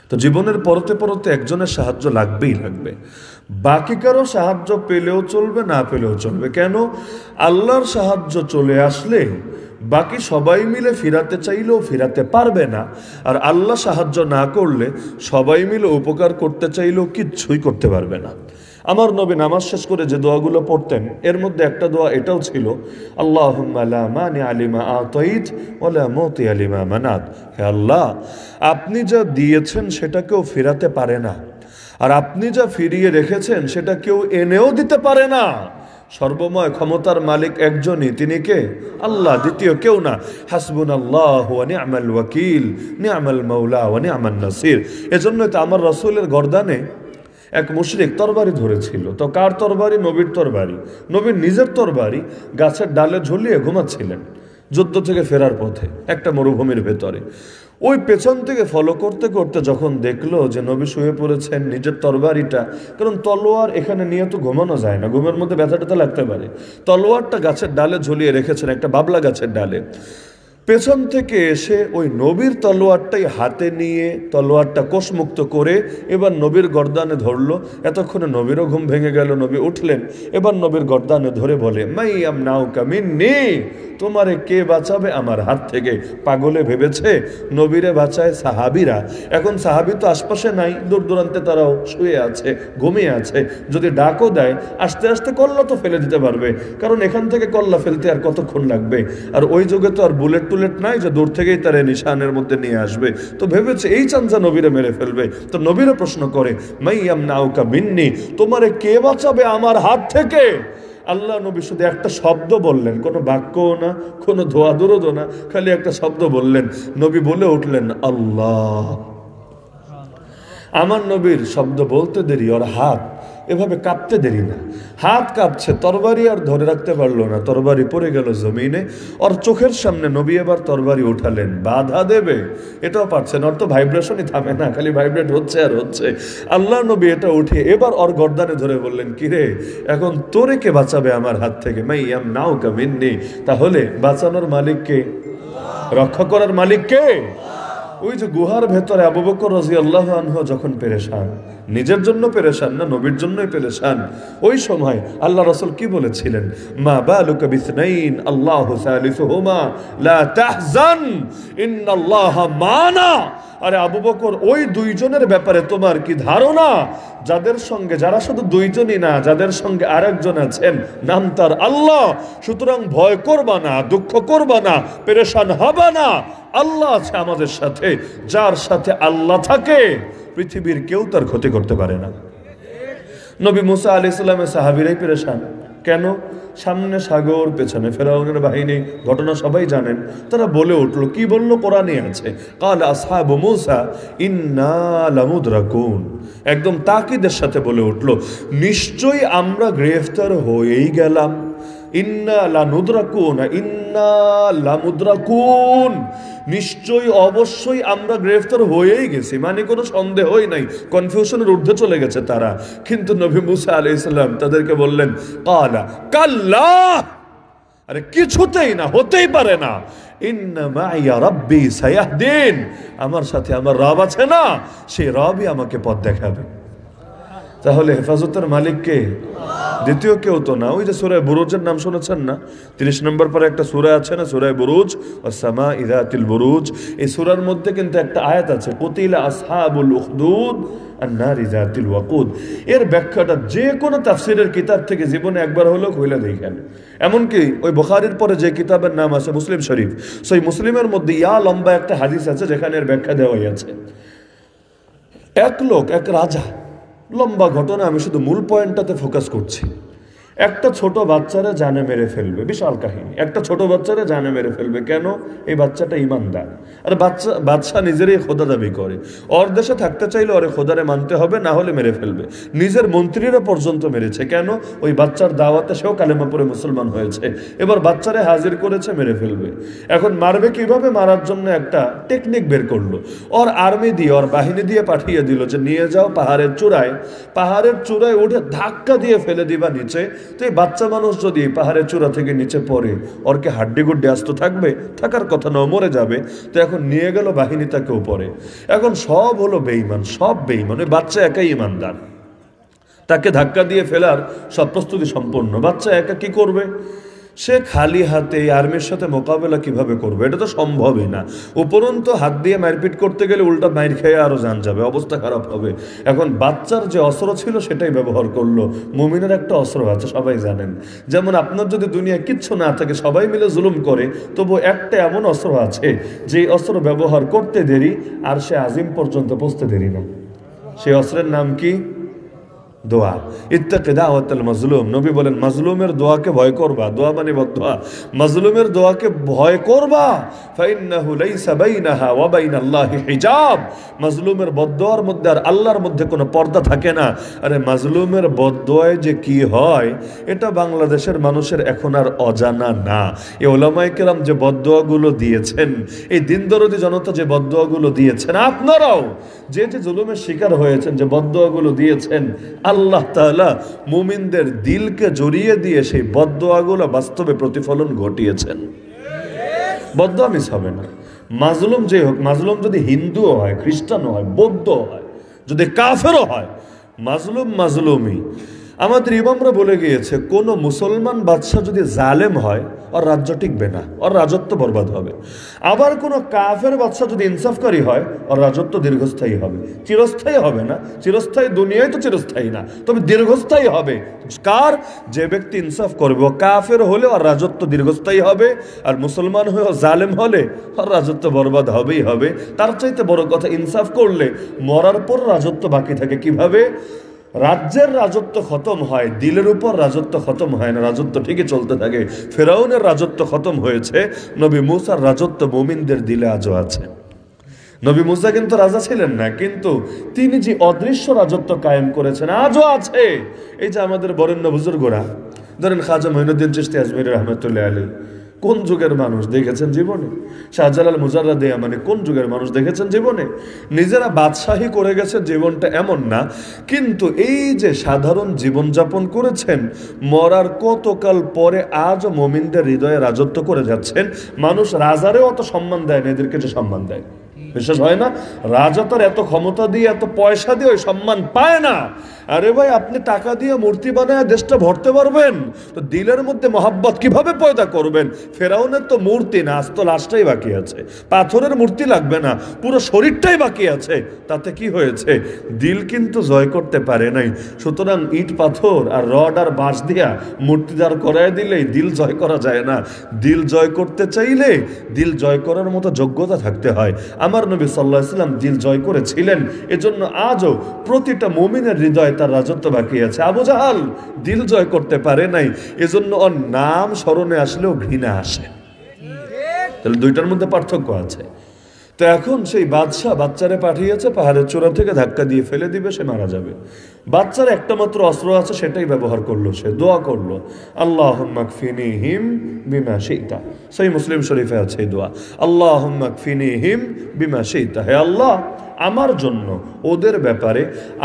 Speaker 2: তো জীবনের পরতে পরতে একজনের সাহায্য লাগবেই লাগবে। বাকি কারো সাহায্য পেলেও চলবে, না পেলেও চলবে। কেন? আল্লাহর সাহায্য চলে আসলে বাকি সবাই মিলে ফিরাতে চাইলেও ফিরাতে পারবে না। আর আল্লাহ সাহায্য না করলে সবাই মিলে উপকার করতে চাইলেও কিচ্ছুই করতে পারবে না। আমার নবী নামাজ শেষ করে যে দোয়াগুলো পড়তেন, এর মধ্যে একটা দোয়া এটাও ছিল, আল্লাহুম্মা লা মানিআ লিমা আতাইত ওয়া লা মুতিআ লিমা মানাত। হে আল্লাহ, আপনি যা দিয়েছেন সেটা কেউ ফেরাতে পারে না, আর আপনি যা ফিরিয়ে রেখেছেন সেটা কেউ এনেও দিতে পারে না। সর্বময় ক্ষমতার মালিক একজনই, তিনি কে? আল্লাহ, দ্বিতীয় কেউ না। হাসবুনাল্লাহু ওয়া নি'মাল ওয়াকিল, নি'মাল মাওলা ওয়া নি'মান নাসির। এজন্যই তো আমার রাসূলের গর্দানে এক মুশরিক তরবারি ধরেছিল। তো কার তরবারি? নবীর তরবারি। নবীর নিজের তরবারি গাছের ডালে ঝুলিয়ে ঘুমাচ্ছিলেন যুদ্ধ থেকে ফেরার পথে একটা মরুভূমির ভেতরে। ওই পেছন থেকে ফলো করতে করতে যখন দেখলো যে নবী শুয়ে পড়েছেন, নিজের তরবারিটা, কারণ তলোয়ার এখানে নিয়ে তো ঘুমানো যায় না, ঘুমের মধ্যে ব্যথা ট্যাথা লাগতে পারে, তলোয়ারটা গাছের ডালে ঝুলিয়ে রেখেছেন, একটা বাবলা গাছের ডালে। পেছন থেকে এসে ওই নবীর তলোয়ারটাই হাতে নিয়ে তলোয়ারটা কোষমুক্ত করে এবার নবীর গর্দানে ধরলো। এতক্ষণে নবীরও ঘুম ভেঙে গেল, নবী উঠলেন, এবার নবীর গর্দানে ধরে বলে, মাই আমনাউকা মিন্নি, তোমারে কে বাঁচাবে আমার হাত থেকে? পাগলে ভেবেছে নবীরে বাঁচায় সাহাবিরা। এখন সাহাবি তো আশপাশে নাই, দূর দূরান্তে তারাও শুয়ে আছে, ঘুমিয়ে আছে। যদি ডাকও দেয় আস্তে আস্তে কল্লা তো ফেলে দিতে পারবে, কারণ এখান থেকে কল্লা ফেলতে আর কতক্ষণ লাগবে? আর ওই যুগে তো আর বুলেট টুলেট নাই যে দূর থেকেই তারা নিশানের মধ্যে নিয়ে আসবে। তো ভেবেছে এই চান্সা নবীরে মেরে ফেলবে। তো নবীরে প্রশ্ন করে, মাই আমনাউকা মিন্নি, তোমারে কে বাঁচাবে আমার হাত থেকে? আল্লাহ নবী শুধু একটা শব্দ বললেন, কোনো বাক্যও না, কোনো ধোয়া দুরোদও না, খালি একটা শব্দ বললেন। নবী বলে উঠলেন, আল্লাহ। আমার নবীর শব্দ বলতে দেরি, ওর হাত এভাবে কাঁপতে দেরি না, হাত কাঁপছে, তরবারি আর ধরে রাখতে পারলো না, তরবারি পড়ে গেল জমিনে। ওর চোখের সামনে নবী এবার তরবারি উঠালেন, বাধা দেবে এটাও পারছেন, ওর তো ভাইব্রেশনই থামে না, খালি ভাইব্রেট হচ্ছে আর হচ্ছে। আল্লাহ নবী এটা উঠিয়ে এবার ওর গর্দানে ধরে বললেন, কিরে এখন তোরে কে বাঁচাবে আমার হাত থেকে? মাইয়াম নাও কামিন্নি, তাহলে বাঁচানোর মালিককে, রক্ষা করার মালিককে? ওই যে গুহার ভেতরে আবু বকর রাদিয়াল্লাহু আনহু যখন পেরেশান, নিজের জন্য পেরেশান না, নবীর জন্যই পেরেশান, ওই সময় আল্লাহ রাসূল কি বলেছিলেন? মা বালুকা বিসনাইন আল্লাহু সালিসুহুমা লা তাহজান ইন্নাল্লাহা মানা। আরে আবু বকর, ওই দুইজনের ব্যাপারে তোমার কি ধারণা, যাদের সঙ্গে, যারা শুধু দুইজনই না, যাদের সঙ্গে আরেকজন আছেন, নাম তার আল্লাহ। সুতরাং ভয় করবা না, দুঃখ করবা না, পেরেশান হবা না, আল্লাহ আছে আমাদের সাথে। যার সাথে আল্লাহ থাকে পৃথিবীর কেউ তার ক্ষতি করতে পারে না। নবী মুসা আলাইহিস সালামের সাহাবীরাই পেরেশান কেন? সামনে সাগর, পেছনে ফেরাউনের বাহিনী, ঘটনা সবাই জানেন। তারা বলে উঠলো, কি বললো? কোরআনে আছে, ক্বালা আসহাবু মূসা ইন্না লামুদরাকুন। একদম তাকিদের সাথে বলে উঠলো, নিশ্চয়ই আমরা গ্রেফতার হয়েই গেলাম। ইন্না লানুদরাকুন, ইন্না লামুদরাকুন, নিশ্চয়ই অবশ্যই আমরা গ্রেফতার হয়েই গেছি, মানে কোনো সন্দেহই নাই, কনফিউশনের ঊর্ধ্বে চলে গেছে তারা। কিন্তু নবী মুসা আলাইহিস সালাম তাদেরকে বললেন, ক্বালা কাল্লা, আরে কিছুতেই না, হতেই পারে না, ইন্না মাইয়া রাব্বি সায়াহদিন, আমার সাথে আমার রব আছে না, সেই রবই আমাকে পথ দেখাবে। তাহলে হেফাজতের মালিক কে? দ্বিতীয় কেউ তো না। ওই যে সূরা বুরুজের নাম শুনেছেন না? 30 নম্বর পরে একটা সূরা আছে না, সূরা বুরুজ, ওয়াস-সামা ইযাতিল বুরুজ। এই সূরার মধ্যে কিন্তু একটা আয়াত আছে, কুতিলা আসহাবুল উখদুদ আন-নারি যাতিল ওয়াকুদ। এর ব্যাখ্যাটা যে কোনো তাফসীরের কিতাব থেকে জীবনে একবার হলেও কইলা দেখেন। এমনকি ওই বুখারীর পরে যে কিতাবের নাম আছে মুসলিম শরীফ, সেই মুসলিমের মধ্যে ইয়া লম্বা একটা হাদিস আছে যেখানে এর ব্যাখ্যা দেওয়াই আছে। এক লোক, এক রাজা, লম্বা ঘটনা, আমি শুধু মূল পয়েন্টটাতে ফোকাস করছি। একটা ছোট বাচ্চারা জানে মেরে ফেলবে, বিশাল কাহিনী। একটা ছোট বাচ্চারা জানে মেরে ফেলবে কেন? এই বাচ্চাটা ইমানদার। আর বাদশা নিজেরই খোদা দাবি করে, ওর দেশে থাকতে চাইলে ওরে খোদারে মানতে হবে, না হলে মেরে ফেলবে। নিজের মন্ত্রীরা পর্যন্ত মেরেছে কেন? ওই বাচ্চার দাওয়াতে সেও কালেমা পড়ে মুসলমান হয়েছে। এবার বাচ্চারে হাজির করেছে, মেরে ফেলবে। এখন মারবে কিভাবে? মারার জন্য একটা টেকনিক বের করলো, ওর আর্মি দিয়ে, ওর বাহিনী দিয়ে পাঠিয়ে দিল যে নিয়ে যাও পাহাড়ের চূড়ায়, পাহাড়ের চূড়ায় উঠে ধাক্কা দিয়ে ফেলে দিবা নিচে। তো এই বাচ্চা মানুষ যদি পাহাড়ের চূড়া থেকে নিচে পড়ে, ওর কি হাড্ডি গুড্ডি আস্ত থাকবে? থাকার কথা না, মরে যাবে। তো এখন নিয়ে গেল বাহিনী তাকে উপরে। এখন সব হলো বেঈমান, সব বেঈমান, ওই বাচ্চা একাই ইমানদার। তাকে ধাক্কা দিয়ে ফেলার সব প্রস্তুতি সম্পন্ন। বাচ্চা একা কি করবে? সে খালি হাতে আর্মির সাথে মোকাবেলা কিভাবে করবে? এটা তো সম্ভবই না। উপরন্তু হাত দিয়ে মারপিট করতে গেলে উল্টা মাইর খেয়ে আরো জান যাবে, অবস্থা খারাপ হবে। এখন বাচ্চার যে অস্ত্র ছিল সেটাই ব্যবহার করলো। মুমিনের একটা অস্ত্র আছে, সবাই জানেন। যেমন আপনার যদি দুনিয়া কিচ্ছু না থাকে, সবাই মিলে জুলুম করে, তবু একটা এমন অস্ত্র আছে যে অস্ত্র ব্যবহার করতে দেরি আর সে আজিম পর্যন্ত পৌঁছতে দেরি না। সেই অস্ত্রের নাম কি? দোয়া। ইত্তাকি দাওয়াতাল মাজলুম। নবী বলেন, মাজলুমের দোয়াকে ভয় করবা। দোয়া মানে বদদোয়া। মাজলুমের দোয়াকে ভয় করবা। ফাইন্নাহু লাইসা বাইনাহা ওয়া বাইনাল্লাহি হিজাব। মাজলুমের বদদোয়ার মধ্যে আর আল্লাহর মধ্যে কোনো পর্দা থাকে না। আরে মাজলুমের বদদোয়ায় যে কি হয় এটা বাংলাদেশের মানুষের এখন আর অজানা না। এই উলামায়ে কেরাম যে বদদোয়াগুলো দিয়েছেন, এই দিনদরদি জনতা যে বদদোয়াগুলো দিয়েছেন, আপনারাও যে যে জুলুমের শিকার হয়েছেন, যে বদদোয়াগুলো দিয়েছেন, আল্লাহ তাআলা মুমিনদের দিলকে জড়িয়ে দিয়ে সেই বদদোয়াগুলো বাস্তবে প্রতিফলন ঘটিয়েছেন। বদদোয়া মিস হবে না। মাজলুম যে হোক, মাজলুম যদি হিন্দুও হয়, খ্রিস্টানও হয়, বৌদ্ধ হয়, যদি কাফেরও হয়, মাজলুম মাজলুমই। আমাদের ইমামরা বলে গিয়েছে, কোন মুসলমান বাদশা যদি জালেম হয়, ওর রাজ্য টিকবে না, ওর রাজত্ব বরবাদ হবে। আবার কোন কাফের বাদশা যদি ইনসাফকারী হয়, ওর রাজত্ব দীর্ঘস্থায়ী হবে। চিরস্থায়ী হবে না, চিরস্থায়ী দুনিয়ায় তো চিরস্থায়ী না, তবে দীর্ঘস্থায়ী হবে। কার? যে ব্যক্তি ইনসাফ করবে। ও কাফের হলে ওর রাজত্ব দীর্ঘস্থায়ী হবে, আর মুসলমান হয়ে জালেম হলে ওর রাজত্ব বরবাদ হবেই হবে। তার চাইতে বড় কথা, ইনসাফ করলে মরার পর রাজত্ব বাকি থাকে। কিভাবে? রাজ্যের রাজত্ব খতম হয়, দিলের উপর রাজত্ব খতম হয় না, রাজত্ব ঠিকই চলতে থাকে। ফেরাউনের রাজত্ব খতম হয়েছে, নবী মূসার রাজত্ব মুমিনদের দিলে আজও আছে। নবী মুসা কিন্তু রাজা ছিলেন না, কিন্তু তিনি যে অদৃশ্য রাজত্ব কায়েম করেছেন আজও আছে। এই যে আমাদের বরেণ্য বুজুর্গরা, ধরেন খাজা মঈনুদ্দিন চিশতি আজমিরি রহমতুল্লাহ আলাইহি, কোন যুগের মানুষ দেখেছেন জীবনে? শাহজালাল মুজাররাদ ইয়ামানি কোন যুগের মানুষ দেখেছেন জীবনে? নিজেরা বাদশাহী করে গেছে জীবনটা এমন না, কিন্তু এই যে সাধারণ জীবনযাপন করেছেন, মরার কতকাল পরে আজও মুমিনদের হৃদয়ে রাজত্ব করে যাচ্ছেন। মানুষ রাজারেও অত সম্মান দেয় না, এদেরকে যে সম্মান দেয় বিশ্বাস হয় না। রাজা তার এত ক্ষমতা দিয়ে এত পয়সা দিয়ে ওই সম্মান পায় না। আরে ভাই, আপনি টাকা দিয়ে মূর্তি বানায় দেশটা ভরতে পারবেন, তো দিলের মধ্যে মহাব্বত কিভাবে পয়দা করবেন? ফেরাউনের তো মূর্তি না, আজ তো লাশটাই বাকি আছে। পাথরের মূর্তি লাগবে না, পুরো শরীরটাই বাকি আছে। তাতে কি হয়েছে? দিল কিন্তু জয় করতে পারে নাই। সুতরাং ইট পাথর আর রড আর বাঁশ দিয়া মূর্তি দাঁড় করায় দিলেই দিল জয় করা যায় না। দিল জয় করতে চাইলে দিল জয় করার মতো যোগ্যতা থাকতে হয়। আমার নবী সাল্লাল্লাহু আলাইহি ওয়াসাল্লাম দিল জয় করেছিলেন, এজন্য আজও প্রতিটা মুমিনের হৃদয়ে তার রাজত্ব বাকি আছে। আবু জাহাল দিল জয় করতে পারে নাই, এজন্য ওর নাম স্মরণে আসলেও ঘৃণা আসে। তাহলে দুইটার মধ্যে পার্থক্য আছে। তো এখন সেই বাচ্চারে পাঠিয়েছে পাহাড়ের চূড়া থেকে ধাক্কা দিয়ে ফেলে দিবে, সে মারা যাবে। বাচ্চার একটা মাত্র অস্ত্র আছে, সেটাই ব্যবহার করলো। সে দোয়া করলো, আল্লাহুম্মা কফিনিহিম বিমা শি'তা। সহিহ মুসলিম শরীফে আছে এই দোয়া, আল্লাহুম্মা কফিনিহিম বিমা শি'তা। হে আল্লাহ, আমার জন্য ওদের ব্যাপারে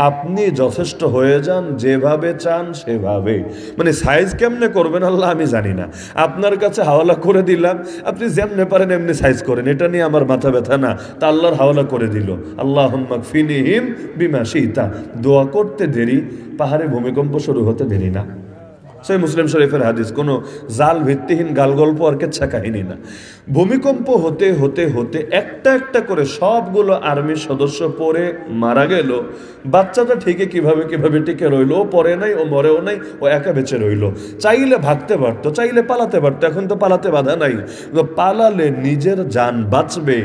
Speaker 2: আপনি যথেষ্ট হয়ে যান, যেভাবে চান সেভাবে। মানে সাইজ কেমনে করবেন আল্লাহ আমি জানি না, আপনার কাছে হাওয়ালা করে দিলাম, আপনি যেমনে পারেন এমনি সাইজ করেন, এটা নিয়ে আমার মাথা ব্যথা না। তা আল্লাহর হাওয়ালা করে দিল, আল্লাহুম্মা কফিনিহিম বিমা শি'তা। দোয়া করতে দেরি, পাহাড়ে ভূমিকম্প শুরু হতে দেরি না। সহিহ মুসলিম শরীফের হাদিস, কোনো জাল ভিত্তিহীন গাল গল্প আর কেচ্ছা কাহিনী না। ভূমিকম্প হতে হতে হতে একটা একটা করে সবগুলো আর্মির সদস্য পড়ে মারা গেল। বাচ্চাটা ঠিকই কিভাবে কিভাবে টিকে রইল, ও পড়ে নাই, ও মরেও নাই, ও একা বেঁচে রইল। চাইলে ভাগতে পারতো, চাইলে পালাতে পারতো, এখন তো পালাতে বাধা নাই। পালালে নিজের জান বাঁচবে,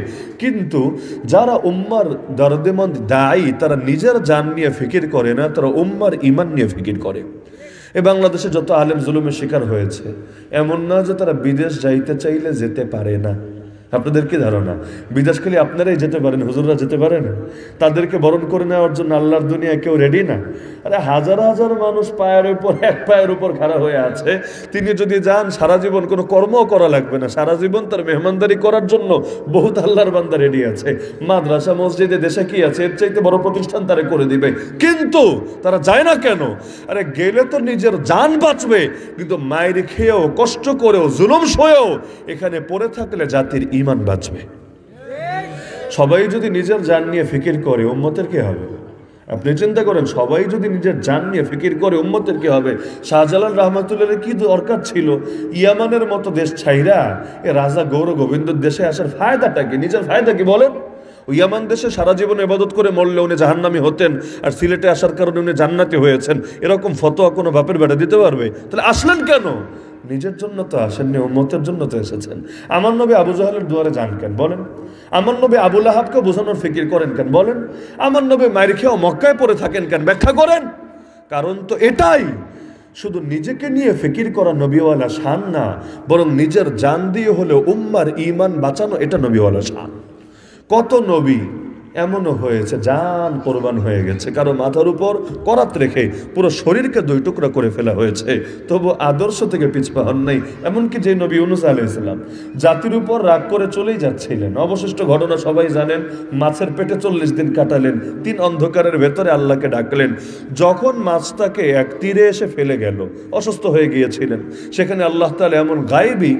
Speaker 2: কিন্তু যারা উম্মার দর্দেমন্দ দায়ী, তারা নিজের জান নিয়ে ফিকির করে না, তারা উম্মার ঈমান নিয়ে ফিকির করে। এ বাংলাদেশে যত আলেম জুলুমের শিকার হয়েছে, এমন না যে তারা বিদেশ যাইতে চাইলে যেতে পারে না। আপনাদের কি ধারণা বিদেশ খালি আপনারাই যেতে পারেন, হুজুররা যেতে পারে না? তাদেরকে বরণ করে নেওয়ার জন্য আল্লাহর দুনিয়ায় কেউ রেডি না? আরে হাজার হাজার মানুষ পায়ের উপর, এক পায়ের উপর খাড়া হয়ে আছে। তিনি যদি যান, সারা জীবন কোনো কর্মও করা লাগবে না, সারা জীবন তার মেহমানদারি করার জন্য বহুত আল্লাহর বান্দা রেডি আছে। মাদ্রাসা মসজিদে দেশে কি আছে, এর চাইতে বড় প্রতিষ্ঠান তারা করে দিবে, কিন্তু তারা যায় না কেন? আরে গেলে তো নিজের জান বাঁচবে, কিন্তু মায়ের খেয়েও, কষ্ট করেও, জুলুম সয়েও এখানে পড়ে থাকলে জাতির ঈমান বাঁচবে। সবাই যদি নিজের জান নিয়ে ফিকির করে, উম্মতের কি হবে? আপনি চিন্তা করেন, সবাই যদি নিজের জান নিয়ে ফিকির করে, উম্মতের কি হবে? শাহজালাল রহমতুল্লাহের কি দরকার ছিল ইয়ামানের মতো দেশ ছাইরা এ রাজা গৌর গোবিন্দর দেশে আসার? ফায়দাটা কি? নিজের ফায়দা কি বলেন? ইয়ামান দেশে সারা জীবন ইবাদত করে মরলে উনি জাহান্নামী হতেন, আর সিলেটে আসার কারণে উনি জান্নাতি হয়েছেন, এরকম ফতোয়া কোনো বাপের বেটা দিতে পারবে? তাহলে আসলেন কেন? নিজের জন্য তো আসেননি, উম্মতের জন্য তো এসেছেন। আমার নবী আবু জাহেলের দুয়ারে যান কেন বলেন? আমার নবী আবু লাহাবকে বোঝানোর ফিকির করেন কেন বলেন? আমার নবী মায়ের খেয়েও মক্কায় পড়ে থাকেন কেন? ব্যাখ্যা করেন। কারণ তো এটাই, শুধু নিজেকে নিয়ে ফিকির করা নবীওয়ালা শান না, বরং নিজের জান দিয়ে হলেও উম্মার ঈমান বাঁচানো, এটা নবীওয়ালা শান। কত নবী এমনও হয়েছে জান কোরবান হয়ে গেছে, কারো মাথার উপর করাত রেখে পুরো শরীরকে দুই টুকরা করে ফেলা হয়েছে, তবু আদর্শ থেকে পিছপা হন নাই। এমনকি যে নবী ইউনূস আলাইহিস সালাম জাতির উপর রাগ করে চলেই যাচ্ছিলেন, অবশিষ্ট ঘটনা সবাই জানেন, মাছের পেটে 40 দিন কাটালেন, 3 অন্ধকারের ভেতরে আল্লাহকে ডাকলেন। যখন মাছটাকে এক তীরে এসে ফেলে গেল, অসুস্থ হয়ে গিয়েছিলেন, সেখানে আল্লাহ তাআলা এমন গায়েবী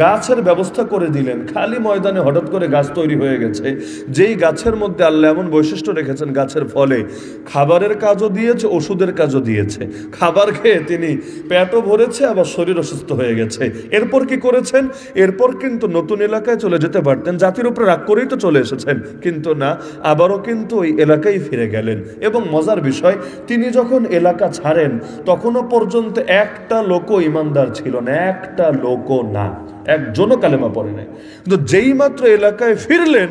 Speaker 2: গাছের ব্যবস্থা করে দিলেন। খালি ময়দানে হঠাৎ করে গাছ তৈরি হয়ে গেছে, যেই গাছের মধ্যে আল্লাহ এমন বৈশিষ্ট্য রেখেছেন, গাছের ফলে খাবারের কাজও দিয়েছে, ওষুধের কাজও দিয়েছে। খাবার খেয়ে তিনি পেটও ভরেছে, আবার শরীর অসুস্থ হয়ে গেছে। এরপর কি করেছেন? এরপর কিন্তু নতুন এলাকায় চলে যেতে পারতেন, জাতির উপরে রাগ করেই তো চলে এসেছেন, কিন্তু না, আবারও কিন্তু ওই এলাকায় ফিরে গেলেন। এবং মজার বিষয়, তিনি যখন এলাকা ছাড়েন, তখনও পর্যন্ত একটা লোকও ইমানদার ছিল না, একটা লোকও না, একজনও কালেমা পড়ে নাই। কিন্তু যেই মাত্র এলাকায় ফিরলেন,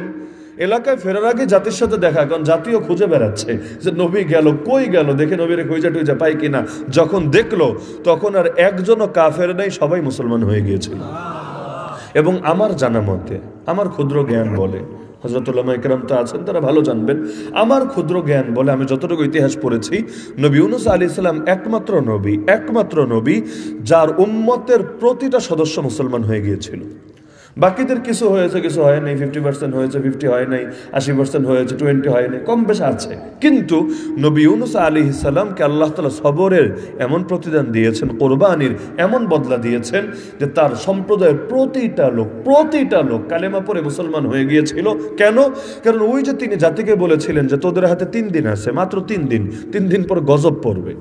Speaker 2: এলাকায় ফেরার আগে জাতির সাথে দেখা, কারণ জাতিও খুঁজে বেড়াচ্ছে যে নবী গেল, কই গেল, দেখে নবীরে খুঁজা টুইজা পাই কিনা। যখন দেখলো, তখন আর একজনও কাফের নাই, সবাই মুসলমান হয়ে গিয়েছিল। এবং আমার জানা মতে, আমার ক্ষুদ্র জ্ঞান বলে, হযরত উলামা ইকরাম তো আছেন, তারা ভালো জানবেন। আমার ক্ষুদ্র জ্ঞান বলে আমি যতটুকু ইতিহাস পড়েছি, নবী ইউনূস আলাইহিস সালাম একমাত্র নবী যার উম্মতের প্রতিটা সদস্য মুসলমান হয়ে গিয়েছিল। বাকিদের কিছু হয়েছে, কিছু হয় নাই, 50% হয়েছে, 50 হয় নাই, 80% হয়েছে, 20 হয় নাই, কম বেশ আছে। কিন্তু নবী ইউনূস আলাইহিস সালামকে আল্লাহ তাআলা সবরের এমন প্রতিদান দিয়েছেন, কোরবানির এমন বদলা দিয়েছেন যে তার সম্প্রদায়ের প্রতিটা লোক কালেমা পড়ে মুসলমান হয়ে গিয়েছিল। কেন? কারণ ওই যে তিনি জাতিকে বলেছিলেন যে তোদের হাতে 3 দিন আছে, মাত্র 3 দিন পর গজব পড়বে।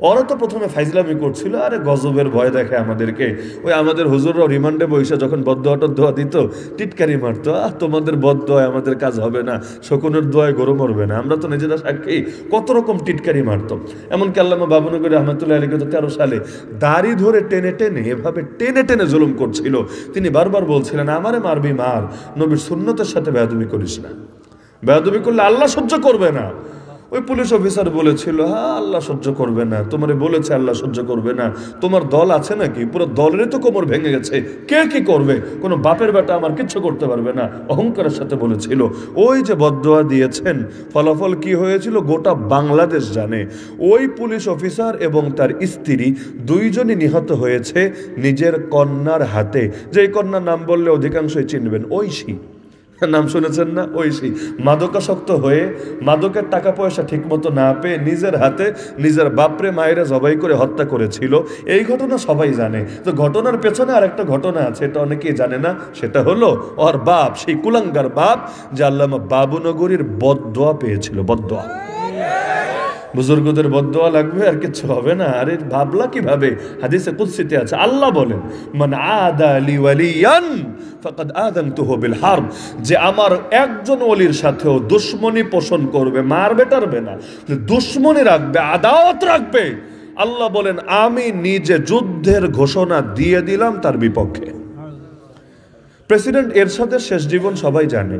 Speaker 2: ওরা তো প্রথমে ফাইজলামি করছিল, আরে গজবের ভয় দেখে আমাদেরকে, ওই আমাদের হুজুররাও রিমান্ডে বসে যখন বদদোয়াটা দোয়া দিত টিটকারি মারতো, তোমাদের বদদোয়ায় আমাদের কাজ হবে না, শকুনের দোয়ায় গরু মরবে না। আমরা তো নিজেরা সাক্ষী, কত রকম টিটকারি মারতো। এমনকি আল্লামা বাবুনগরী রহমাতুল্লাহ আলাইহি 13 সালে দাড়ি ধরে এভাবে টেনে জুলুম করছিল। তিনি বারবার বলছিলেন, আমারে মারবি মার, নবীর সুন্নতের সাথে বেয়াদবি করিস না, বেয়াদবি করলে আল্লাহ সহ্য করবে না। ওই পুলিশ অফিসার বলেছিল, হ্যাঁ আল্লাহ সহ্য করবে না, তোমারে বলেছে আল্লাহ সহ্য করবে না, তোমার দল আছে নাকি? পুরো দলেরই তো কোমর ভেঙে গেছে, কে কি করবে? কোনো বাপের বেটা আমার কিচ্ছু করতে পারবে না, অহংকারের সাথে বলেছিল। ওই যে বদদোয়া দিয়েছেন, ফলাফল কি হয়েছিল গোটা বাংলাদেশ জানে। ওই পুলিশ অফিসার এবং তার স্ত্রী দুইজনই নিহত হয়েছে নিজের কন্যার হাতে। যেই কন্যার নাম বললে অধিকাংশই চিনবেন, ঐশী। নাম শুনেছেন না? ঐশী মাদকাসক্ত হয়ে, মাদকের টাকা পয়সা ঠিক মতো না পেয়ে নিজের হাতে নিজের বাপরে মায়েরা জবাই করে হত্যা করেছিল। এই ঘটনা সবাই জানে। তো ঘটনার পেছনে আরেকটা ঘটনা আছে, এটা অনেকেই জানে না। সেটা হলো ওর বাপ, সেই কুলাঙ্গার বাপ যে আল্লামা বাবুনগরীর বদদোয়া পেয়েছিল। বদদোয়া, বুজুর্গদের বদদোয়া লাগবে আর কিছু হবে না। আরে ভাবলা কিভাবে? হাদিসে কুদসিতে আছে, আল্লাহ বলেন, মান আদা লি ওয়ালিয়ান ফাকাদ আযানতুহু বিল হারব, যে আমার একজন ওলির সাথেও দুশমনি পোষণ করবে, মারবে টারবে না, দুশমনি রাখবে, আদাওয়াত রাখবে, আল্লাহ বলেন আমি নিজে যুদ্ধের ঘোষণা দিয়ে দিলাম তার বিপক্ষে। প্রেসিডেন্ট এরশাদের শেষ জীবন সবাই জানে,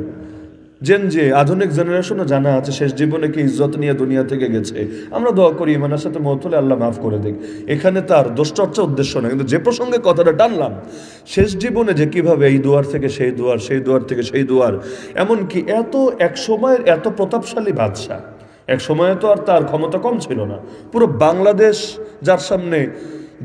Speaker 2: যে আধুনিক জেনারেশনও জানা আছে শেষ জীবনে কি ইজ্জত নিয়ে দুনিয়া থেকে গেছে। আমরা দোয়া করি ইমানের সাথে মওত হলে আল্লাহ মাফ করে দিক। এখানে তার দোষচর্চা উদ্দেশ্য না, কিন্তু যে প্রসঙ্গে কথাটা টানলাম, শেষ জীবনে যে কিভাবে এই দুয়ার থেকে সেই দুয়ার, সেই দুয়ার থেকে সেই দুয়ার, এমনকি এক সময়ের এত প্রতাপশালী বাদশাহ, এক সময়ে তো আর তার ক্ষমতা কম ছিল না, পুরো বাংলাদেশ যার সামনে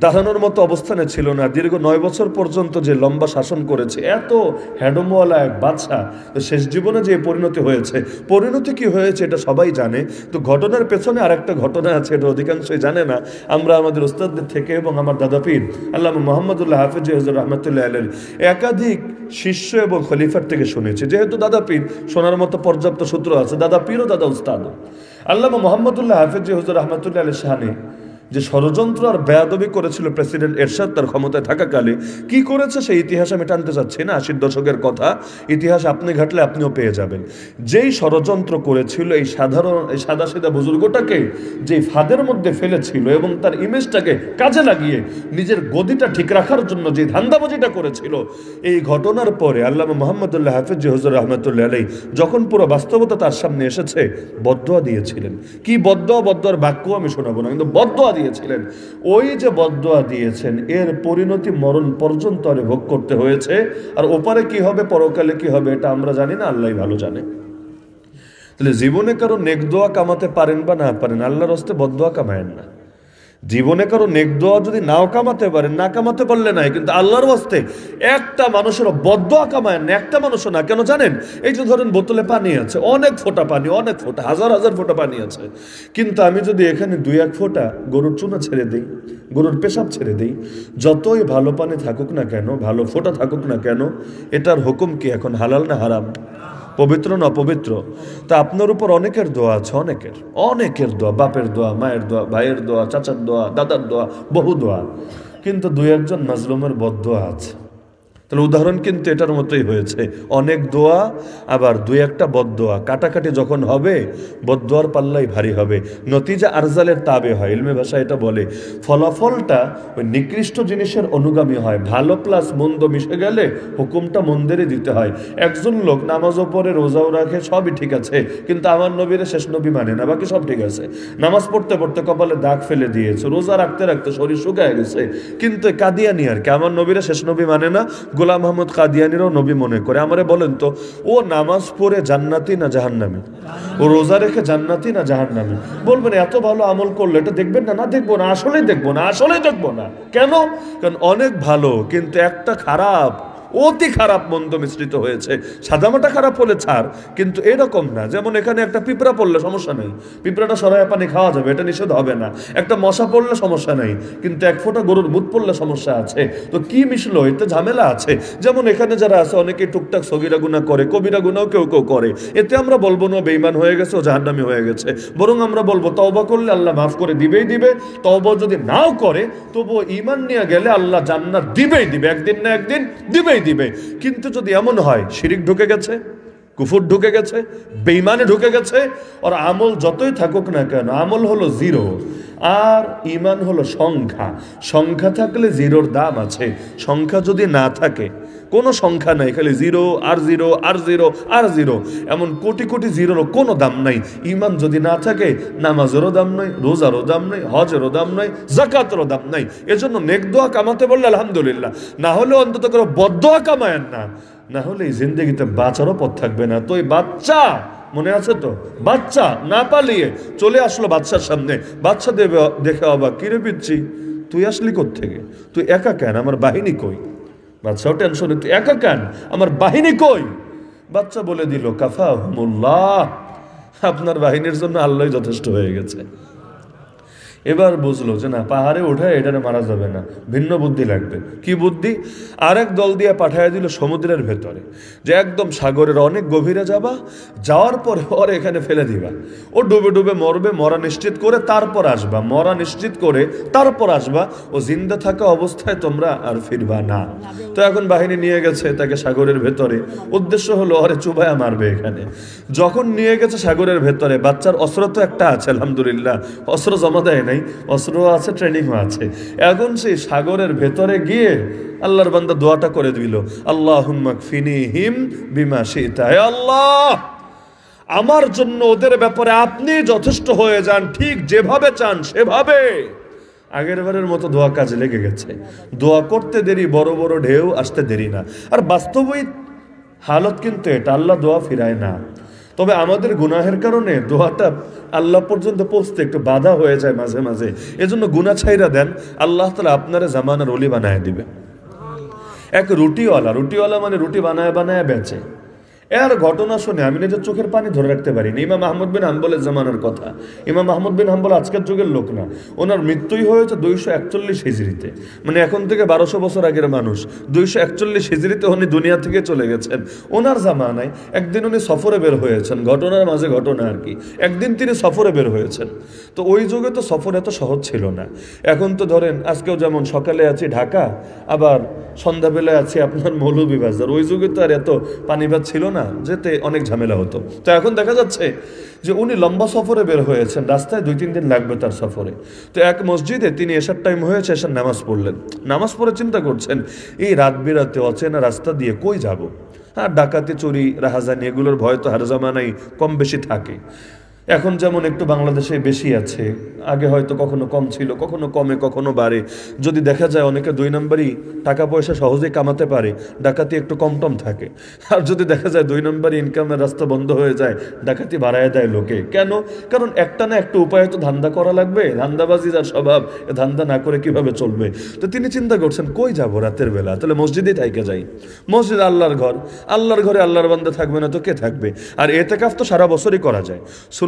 Speaker 2: দাঁড়ানোর মতো অবস্থানে ছিল না, দীর্ঘ 9 বছর পর্যন্ত যে লম্বা শাসন করেছে, এত হ্যাডমওয়ালা এক বাদশা, তো শেষ জীবনে যে পরিণতি কি হয়েছে এটা সবাই জানে। তো ঘটনার পেছনে আরেকটা ঘটনা আছে, এটা অধিকাংশই জানে না। আমরা আমাদের উস্তাদদের থেকে এবং আমার দাদা পীর আল্লামা মুহাম্মদুল্লাহ হাফিজ হুজুর রহমাতুল্লাহ আলাইহি একাধিক শিষ্য এবং খলিফার থেকে শুনেছি। যেহেতু দাদা পীর, শোনার মতো পর্যাপ্ত সূত্র আছে, দাদা পীর ও দাদা উস্তাদ। আল্লামা মুহাম্মদুল্লাহ হাফিজ হুজুর রহমাতুল্লাহ আলাইহি শানে যে ষড়যন্ত্র আর বেয়াদবি করেছিল প্রেসিডেন্ট এরশাদ তার ক্ষমতায় থাকাকালে, কি করেছে সেই ইতিহাস আমি টানতে চাচ্ছি না, 80 দশকের কথা, ইতিহাস আপনি ঘাটলে আপনিও পেয়ে যাবেন। যেই ষড়যন্ত্র করেছিল এই সাদা সিধা বুজুর্গটাকে যেই ফাঁদের মধ্যে ফেলেছিল এবং তার ইমেজটাকে কাজে লাগিয়ে নিজের গদিটা ঠিক রাখার জন্য যে ধান্দাবাজিটা করেছিল, এই ঘটনার পরে আল্লামা মুহাম্মদুল্লাহ হাফিজ হুজুর রহমাতুল্লাহ আলাইহি যখন পুরো বাস্তবতা তার সামনে এসেছে, বদদোয়া দিয়েছিলেন। কি বদদোয়ার বাক্য আমি শোনাবো না, কিন্তু বদদোয়া দিয়েছিলেন। ওই যে বদদোয়া দিয়েছেন এর পরিণতি মরণ পর্যন্ত আরে ভোগ করতে হয়েছে। আর ওপারে কি হবে, পরকালে কি হবে, এটা আমরা জানি না, আল্লাহই ভালো জানে। তাহলে জীবনে কারো নেক দোয়া কামাতে পারেন বা না পারেন, আল্লাহর হস্তে বদদোয়া কামায়েন না। জীবনে কারো নেক দোয়া যদি নাও কামাতে পারেন, না কামাতে পারলে নাই, কিন্তু আল্লাহর ওয়াস্তে একটা মানুষের বদদোয়া কামায়েন না, একটা মানুষও না। কেন জানেন? এই যে ধরেন বোতলে পানি আছে, অনেক ফোঁটা পানি, অনেক ফোঁটা, হাজার ফোঁটা পানি আছে, কিন্তু আমি যদি এখানে 2-1 ফোঁটা গরুর চুনা ছেড়ে দিই, গরুর পেশাব ছেড়ে দিই, যতই ভালো পানি থাকুক না কেন, ভালো ফোঁটা থাকুক না কেন, এটার হুকুম কি এখন হালাল না হারাম, পবিত্র না অপবিত্র? তা আপনার উপর অনেকের দোয়া আছে, অনেকের দোয়া, বাপের দোয়া, মায়ের দোয়া, ভাইয়ের দোয়া, চাচার দোয়া, দাদার দোয়া, বহু দোয়া, কিন্তু 2-1 মাজলুমের বদদোয়া আছে। তাহলে উদাহরণ কিন্তু এটার মতোই হয়েছে, অনেক দোয়া আবার 2-1টা বদদোয়া, কাটাকাটি যখন হবে বদদোয়ার পাল্লাই ভারী হবে। নতিজা আরজালের তাবে হয়, ইলমে ভাষা এটা বলে, ফলাফলটা ওই নিকৃষ্ট জিনিসের অনুগামী হয়। ভালো প্লাস মন্দ মিশে গেলে হুকুমটা মন্দেরই দিতে হয়। একজন লোক নামাজও পড়ে, রোজাও রাখে, সবই ঠিক আছে, কিন্তু আমার নবীর শেষ নবী মানে না, বাকি সব ঠিক আছে। নামাজ পড়তে পড়তে কপালে দাগ ফেলে দিয়েছে, রোজা রাখতে রাখতে শরীর শুকায় গেছে, কিন্তু কাদিয়ানি আর কি, আমার নবীর শেষ নবী মানে না, গোলাম আহমদ কাদিয়ানিরও নবী মনে করে। আমারে বলেন তো, ও নামাজ পড়ে জান্নাতি না জাহান্নামী? ও রোজা রেখে জান্নাতি না জাহান্নামী? বলবেন এত ভালো আমল করলে এটা দেখবেন না? না দেখবো না, আসলেই দেখবো না, আসলেই দেখবো না। কেন? কারণ অনেক ভালো কিন্তু একটা খারাপ, অতি খারাপ মন্দ মিশ্রিত হয়েছে। সাদামাটা খারাপ হলে ছাড়, কিন্তু এরকম না। যেমন এখানে একটা পিঁপড়া পড়লে সমস্যা নেই, পিঁপড়াটা সরাইয়া পানি খাওয়া যাবে, এটা নিষেধ হবে না। একটা মশা পড়লে সমস্যা নেই, কিন্তু এক ফোঁটা গরুর মুত পড়লে সমস্যা আছে। তো কি মিশলো? এতে ঝামেলা আছে। যেমন এখানে যারা আছে অনেকে টুকটাক সগীরা গুনাহ করে, কবিরা গুনাহও কেউ কেউ করে। এতে আমরা বলবো না বেঈমান হয়ে গেছে, ও জাহান্নামী হয়ে গেছে, বরং আমরা বলবো তওবা করলে আল্লাহ মাফ করে দিবেই দিবে। তওবা যদি নাও করে তবুও ঈমান নিয়ে গেলে আল্লাহ জান্নাত দিবেই দিবে, একদিন না একদিন দিবেই দিবে। কিন্তু যদি এমন হয় শিরিক ঢুকে গেছে, কুফর ঢুকে গেছে, বেঈমানে ঢুকে গেছে, ওর আমল যতই থাকুক না কেন, আমল হলো জিরো আর ঈমান হলো সংখ্যা। সংখ্যা থাকলে জিরোর দাম আছে, সংখ্যা যদি না থাকে, কোনো সংখ্যা নাই, খালি জিরো আর জিরো আর জিরো আর জিরো, এমন কোটি কোটি জিরোরও কোনো দাম নাই। ঈমান যদি না থাকে, নামাজেরও দাম নাই, রোজারও দাম নাই, হজেরও দাম নাই, যাকাতেরও দাম নাই। এজন্য নেক দোয়া কামাতে বললে আলহামদুলিল্লাহ, না হলে অন্তত করে বদদোয়া কামায়েন না, না হলে এই জিন্দেগিতে বাঁচারও পথ থাকবে না। তো এই বাচ্চা, মনে আছে তো, বাচ্চা না পালিয়ে চলে আসলো বাচ্চার সামনে। বাচ্চা দেবে দেখে অবাক, কিরে পিচ্ছি তুই আসলি কোত্থেকে? তুই একা কেন? আমার বাহিনী কই? বাচ্চাও টেনশনে, তুই একা কেন? আমার বাহিনী কই? বাচ্চা বলে দিল কাফাহুমুল্লাহ, আপনার বাহিনীর জন্য আল্লাহ যথেষ্ট হয়ে গেছে। এবার বুঝলো যে না, পাহাড়ে ওঠে এটারে মারা যাবে না, ভিন্ন বুদ্ধি লাগবে। কি বুদ্ধি? আরেক দল দিয়ে পাঠায় দিল সমুদ্রের ভেতরে, যে একদম সাগরের অনেক গভীরে যাবা, যাওয়ার পরে ওর এখানে ফেলে দিবা, ও ডুবে ডুবে মরবে, মরা নিশ্চিত করে তারপর আসবা, মরা নিশ্চিত করে তারপর আসবা, ও জিন্দা থাকা অবস্থায় তোমরা আর ফিরবা না। তো এখন বাহিনী নিয়ে গেছে তাকে সাগরের ভেতরে, উদ্দেশ্য হলো ওরে চুবায়া মারবে এখানে। যখন নিয়ে গেছে সাগরের ভেতরে, বাচ্চার অস্ত্র তো একটা আছে আলহামদুলিল্লাহ, অস্ত্র জমা দেয় নাই, অস্ত্র আছে, ট্রেনিংও আছে। এখন সেই সাগরের ভেতরে গিয়ে আল্লাহর বান্দা দোয়াটা করে দিল, আল্লাহুম্মা কফিনিহিম বিমা শিতা, হে আল্লাহ আমার জন্য ওদের ব্যাপারে আপনি যথেষ্ট হয়ে যান, ঠিক যেভাবে চান সেভাবে। আগের বারের মতো দোয়া কাজে লেগে গেছে। দোয়া করতে দেরি, বড় বড় ঢেউ আসতে দেরি না। আর বাস্তবিক হালত কিন্তু এটা, আল্লাহ দোয়া ফিরায় না। তবে আমাদের গুনাহের কারণে দোয়াটা আল্লাহ পর্যন্ত পৌঁছতে একটু বাধা হয়ে যায় মাঝে মাঝে। এজন্য গুনাহ ছাইরা দেন, আল্লাহ তাআলা আপনারে জামানার ওলি বানায় দিবে। এক রুটিওয়ালা মানে রুটি বানায় বানায় বেচে। এর ঘটনা শুনে আমি নিজের চোখের পানি ধরে রাখতে পারিনি। ইমাম আহমদ বিন হাম্বলের জামানার কথা। ইমাম আহমদ বিন হাম্বল আজকের যুগের লোক না, ওনার মৃত্যুই হয়েছে 241 হিজরিতে, মানে এখন থেকে 1200 বছর আগের মানুষ। 241 হিজরিতে উনি দুনিয়া থেকে চলে গেছেন। ওনার জামানায় একদিন উনি সফরে বের হয়েছেন, ঘটনার মাঝে ঘটনা আর কি। একদিন তিনি সফরে বের হয়েছেন। তো ওই যুগে তো সফর এত সহজ ছিল না। এখন তো ধরেন আজকেও যেমন সকালে আছি ঢাকা, আবার সন্ধ্যাবেলায় আছি আপনার মৌলভীবাজার। ওই যুগে তো আর এত পানিবাদ ছিল না, যেতে অনেক ঝামেলা হতো। তো এখন দেখা যাচ্ছে যে উনি লম্বা সফরে বের হয়েছেন, রাস্তায় 2-3 দিন লাগবে তার সফরে। তো এক মসজিদে তিনি এশার টাইম হয়েছে, এশার নামাজ পড়লেন। নামাজ পড়ে চিন্তা করছেন এই রাত বিরাতে অচেনা রাস্তা দিয়ে কই যাব। আর ডাকাতি, চুরি, রাহাজানি এগুলোর ভয় তো হার জামানাই কম বেশি থাকে। এখন যেমন একটু বাংলাদেশে বেশি আছে, আগে হয়তো কখনো কম ছিল, কখনো কমে কখনো বাড়ে। যদি দেখা যায় অনেকে 2 নম্বরই টাকা পয়সা সহজেই কামাতে পারে, ডাকাতি একটু কম টম থাকে। আর যদি দেখা যায় 2 নম্বরই ইনকামের রাস্তা বন্ধ হয়ে যায়, ডাকাতি বাড়ায় দেয় লোকে। কেন? কারণ একটা না একটা উপায়ে তো ধান্দা করা লাগবে। ধান্দাবাজি যার স্বভাব, ধান্দা না করে কিভাবে চলবে। তো তিনি চিন্তা করছেন কই যাব রাতের বেলা, তাহলে মসজিদেই থাইকে যাই। মসজিদ আল্লাহর ঘর, আল্লাহর ঘরে আল্লাহর বান্দা থাকবে না তো কে থাকবে? আর এতেকাফ তো সারা বছরই করা যায়।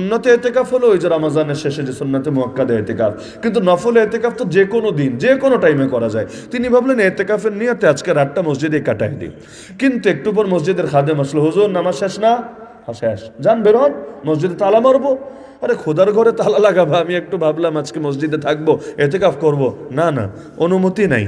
Speaker 2: সুন্নতে এতেকাফ হলো ওই যে রমজানের শেষে যে সুন্নতে মুআক্কাদা এতেকাফ, কিন্তু নফলে এতেকাফ তো যে কোনো দিন যে কোনো টাইমে করা যায়। তিনি ভাবলেন এতেকাফের নিয়তে আজকে রাতটা মসজিদে কাটাই দিই। কিন্তু একটু পর মসজিদের খাদেম আসলো, হুজুর নামাজ শেষ না? শেষ, যান বের হন, মসজিদে তালা মারবো। আরে খোদার ঘরে তালা লাগাবো? আমি একটু ভাবলাম আজকে মসজিদে থাকবো, এতেকাফ করব। না না, অনুমতি নাই,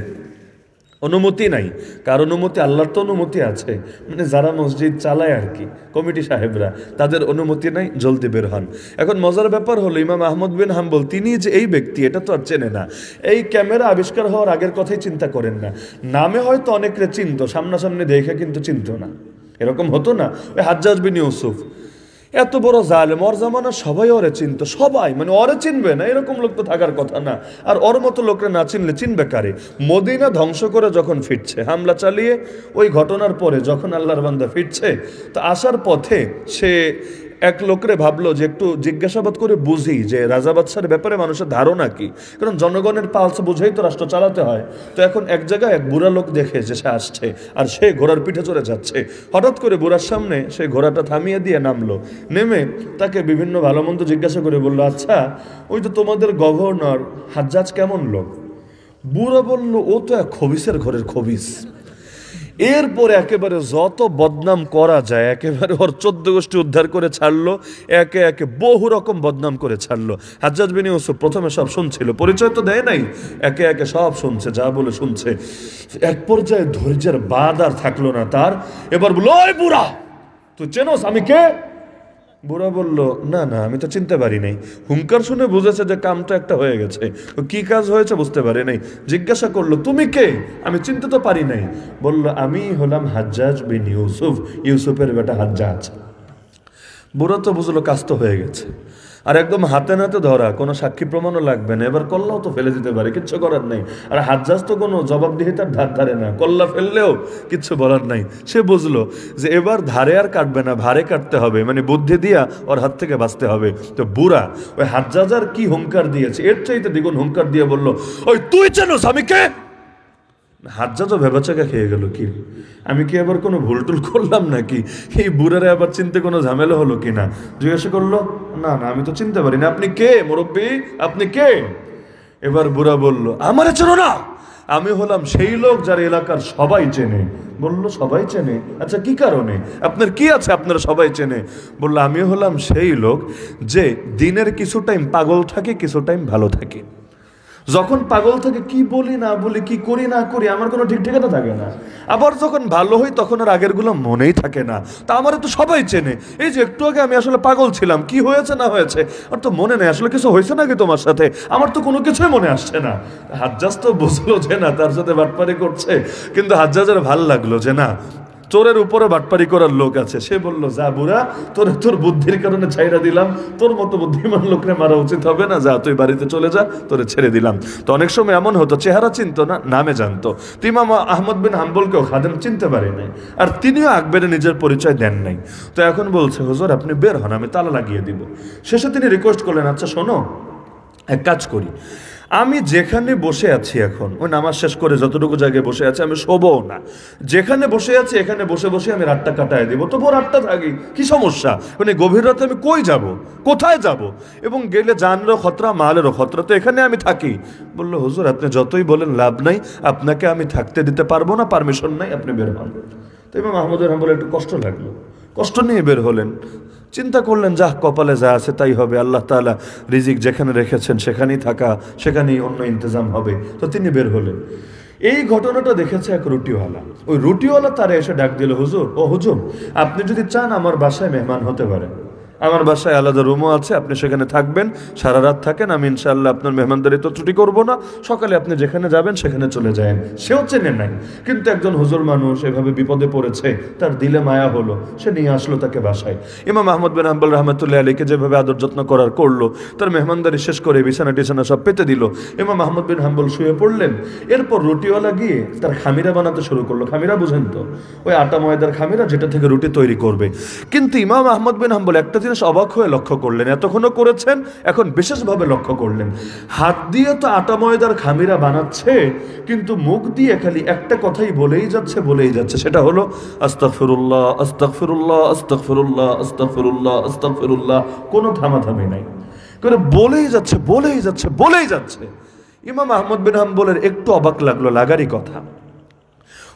Speaker 2: অনুমতি নাই। কার অনুমতি? আল্লাহর তো অনুমতি আছে, মানে যারা মসজিদ চালায় আর কি, কমিটি সাহেবরা, তাদের অনুমতি নাই, জলদি বের হন। এখন মজার ব্যাপার হলো ইমাম আহমদ বিন হাম্বল তিনি যে এই ব্যক্তি, এটা তো আর চেনে না। এই ক্যামেরা আবিষ্কার হওয়ার আগের কথাই চিন্তা করেন না। নামে হয়তো অনেকরে চিনতো, সামনাসামনি দেখে কিন্তু চিনতো না। এরকম হতো না? ওই হাজ্জাজ বিন ইউসুফ, এত বড় জালেম, ওর জামানা সবাই ওরে চিনতো, সবাই, মানে ওরে চিনবে না এরকম লোক তো থাকার কথা না। আর ওর মতো লোকরা না চিনলে চিনবে কারে? মদিনা ধ্বংস করে যখন ফিরছে, হামলা চালিয়ে, ওই ঘটনার পরে যখন আল্লাহর বান্দা ফিরছে, তো আসার পথে সে এক লোকরে ভাবলো যে একটু জিজ্ঞাসাবাদ করে বুঝি যে রাজা বাদশার ব্যাপারে মানুষের ধারণা কি, কারণ জনগণের পালস বুঝেই তো রাষ্ট্র চালাতে হয়। তো এখন এক জায়গায় এক বুড়া লোক দেখে যে সে আসছে আর সে ঘোড়ার পিঠে চড়ে যাচ্ছে। হঠাৎ করে বুড়ার সামনে সে ঘোড়াটা থামিয়ে দিয়ে নামলো, নেমে তাকে বিভিন্ন ভালো মন্দ জিজ্ঞাসা করে বললো, আচ্ছা ওই তো তোমাদের গভর্নর হাজ্জাজ কেমন লোক? বুড়া বলল, ও তো এক খবিসের ঘরের খবিস। এরপরে একেবারে যত বদনাম করা যায় একেবারে ওর 14 গোষ্ঠী উদ্ধার করে ছাড়লো, একে একে বহু রকম বদনাম করে ছাড়লো। হাজ্জাজ বিন ইউসুফ প্রথমে সব শুনছিল, পরিচয় তো দেয় নাই, একে একে সব শুনছে, যা বলে শুনছে। এক পর্যায়ে ধৈর্যের বাদ আর থাকলো না তার, এবার বললো, ওই বুড়া তুই চেনোস আমি কে? বুড়া বলল, না না আমি তো চিনতে পারি নাই। হুঙ্কার শুনে বুঝেছে যে কামটা একটা হয়ে গেছে, কি কাজ হয়েছে বুঝতে পারি নাই। জিজ্ঞাসা করলো, তুমি কে? আমি চিনতে তো পারি নাই। বলল, আমি হলাম হাজ্জাজ বিন ইউসুফ, ইউসুফের বেটা হাজ্জাজ। বুড়া তো বুঝলো কাজ তো হয়ে গেছে, আর একদম হাতে নাতে ধরা, কোনো সাক্ষী প্রমাণও লাগবে না, এবার কল্লাও তো ফেলে দিতে পারে, কিচ্ছু করার নাই। আর হাজ্জাজ তো কোনো জবাবদিহিতার ধার ধারে না, কল্লা ফেললেও কিচ্ছু বলার নাই। সে বুঝলো যে এবার ধারে আর কাটবে না, ভারে কাটতে হবে, মানে বুদ্ধি দিয়া ওর হাত থেকে বাঁচতে হবে। তো বুড়া ওই হাজ্জাজ আর কি হুঙ্কার দিয়েছে, এর চাইতে দ্বিগুণ হুঙ্কার দিয়ে বললো, ওই তুই চেনোস আমি কে? হাজ্জাজও ভেবাচাকা খেয়ে গেল, কি আমি কি আবার কোনো ভুল টুল করলাম নাকি? এই বুড়ারে আবার চিনতে কোনো ঝামেলা হলো কিনা? জিজ্ঞাসা করলো, না না আমি তো চিনতে পারি না, আপনি কে মুরব্বী, আপনি কে? এবার বুড়া বলল, আমারে চেনো না? আমি হলাম সেই লোক যার এলাকার সবাই চেনে। বলল, সবাই চেনে? আচ্ছা কি কারণে, আপনার কি আছে আপনারা সবাই চেনে? বলল, আমি হলাম সেই লোক যে দিনের কিছু টাইম পাগল থাকে, কিছু টাইম ভালো থাকে। যখন পাগল থাকে কি বলি না বলি, কি করি না করি, আমার কোনো ঠিক ঠিকানা থাকে না। আবার যখন ভালো হই তখন আর আগের গুলো মনেই থাকে না। তা আমার তো সবাই চেনে। এই যে একটু আগে আমি আসলে পাগল ছিলাম, কি হয়েছে না হয়েছে আর তো মনে নেই, আসলে কিছু হয়েছে নাকি তোমার সাথে, আমার তো কোনো কিছুই মনে আসছে না। হাজ্জাজ তো বুঝলো যে না, তার সাথে বাটপারি করছে, কিন্তু হাজ্জাজের ভাল লাগলো যে না, চোরের উপরে বাটপারি করার লোক আছে। সে বলল, যা বুড়া, তোর বুদ্ধির কারণে ছাইরা দিলাম, তোর মতো বুদ্ধিমান লোকরে মারা উচিত হবে না, যা তুই বাড়িতে চলে যা, তোরে ছেড়ে দিলাম। তো অনেক সময় এমন হতো, চেহারা চিনতো না, নামে জানতো। তো ইমাম আহমদ বিন হাম্বলকেও খাদেম চিনতে পারে নাই, আর তিনিও আকবরে নিজের পরিচয় দেন নাই। তো এখন বলছে, হুজুর আপনি বের হন, আমি তালা লাগিয়ে দিব। শেষে তিনি রিকোয়েস্ট করলেন, আচ্ছা শোনো, এক কাজ করি, আমি যেখানে বসে আছি এখন, ওই নামাজ শেষ করে যতটুকু জায়গায় বসে আছি, আমি শোবও না, যেখানে বসে আছি এখানে বসে বসে আমি রাতটা কাটায় দেবো, তবু রাতটা থাকি, কি সমস্যা? মানে গভীর রাতে আমি কই যাব, কোথায় যাব, এবং গেলে জানেরও খতরা, মালেরও খতরা, তো এখানে আমি থাকি। বললো, হুজুর আপনি যতই বলেন লাভ নাই, আপনাকে আমি থাকতে দিতে পারবো না, পারমিশন নাই, আপনি বের হন। তো ইমাম আহমদ বলে একটু কষ্ট লাগলো, কষ্ট নিয়ে বের হলেন। চিন্তা করলেন, যাহ কপালে যা আছে তাই হবে, আল্লাহ তাআলা রিজিক যেখানে রেখেছেন সেখানেই থাকা, সেখানেই অন্য ইন্তজাম হবে। তো তিনি বের হলেন। এই ঘটনাটা দেখেছে এক রুটিওয়ালা। ওই রুটিওয়ালা তারা এসে ডাক দিল, হুজুর, ও হুজুর, আপনি যদি চান আমার বাসায় মেহমান হতে পারেন, আমার বাসায় আলাদা রুমও আছে, আপনি সেখানে থাকবেন, সারা রাত থাকেন, আমি ইনশাআল্লাহ আপনার মেহমানদারিত্ব ত্রুটি করব না, সকালে আপনি যেখানে যাবেন সেখানে চলে যাবেন। সেও চেনে নাই, কিন্তু একজন হুজুর মানুষ এভাবে বিপদে পড়েছে, তার দিলে মায়া হলো, সে নিয়ে আসলো তাকে বাসায়। ইমাম আহমদ বিন হাম্বল রহমতুল্লাহ আলীকে যেভাবে আদর যত্ন করার করলো, তার মেহমানদারি শেষ করে বিছানা টিছানা সব পেতে দিল। ইমাম আহমদ বিন হাম্বল শুয়ে পড়লেন। এরপর রুটিওয়ালা গিয়ে তার খামিরা বানাতে শুরু করলো। খামিরা বুঝেন তো, ওই আটা ময়দার খামিরা, যেটা থেকে রুটি তৈরি করবে। কিন্তু ইমাম আহমদ বিন হাম্বল একটা জিনিস অবাক হয়ে লক্ষ্য করলেন, এতক্ষণও করেছেন, এখন বিশেষভাবে লক্ষ্য করলেন, হাত দিয়ে তো আটা ময়দার খামিরা বানাচ্ছে, কিন্তু মুখ দিয়ে খালি একটা কথাই বলেই যাচ্ছে, সেটা হলো আস্তাগফিরুল্লাহ, আস্তাগফিরুল্লাহ, আস্তাগফিরুল্লাহ, আস্তাগফিরুল্লাহ, আস্তাগফিরুল্লাহ, কোনো থামাথামি নাই, করে বলেই যাচ্ছে। ইমাম আহমদ বিন হাম্বলের একটু অবাক লাগলো, লাগারই কথা।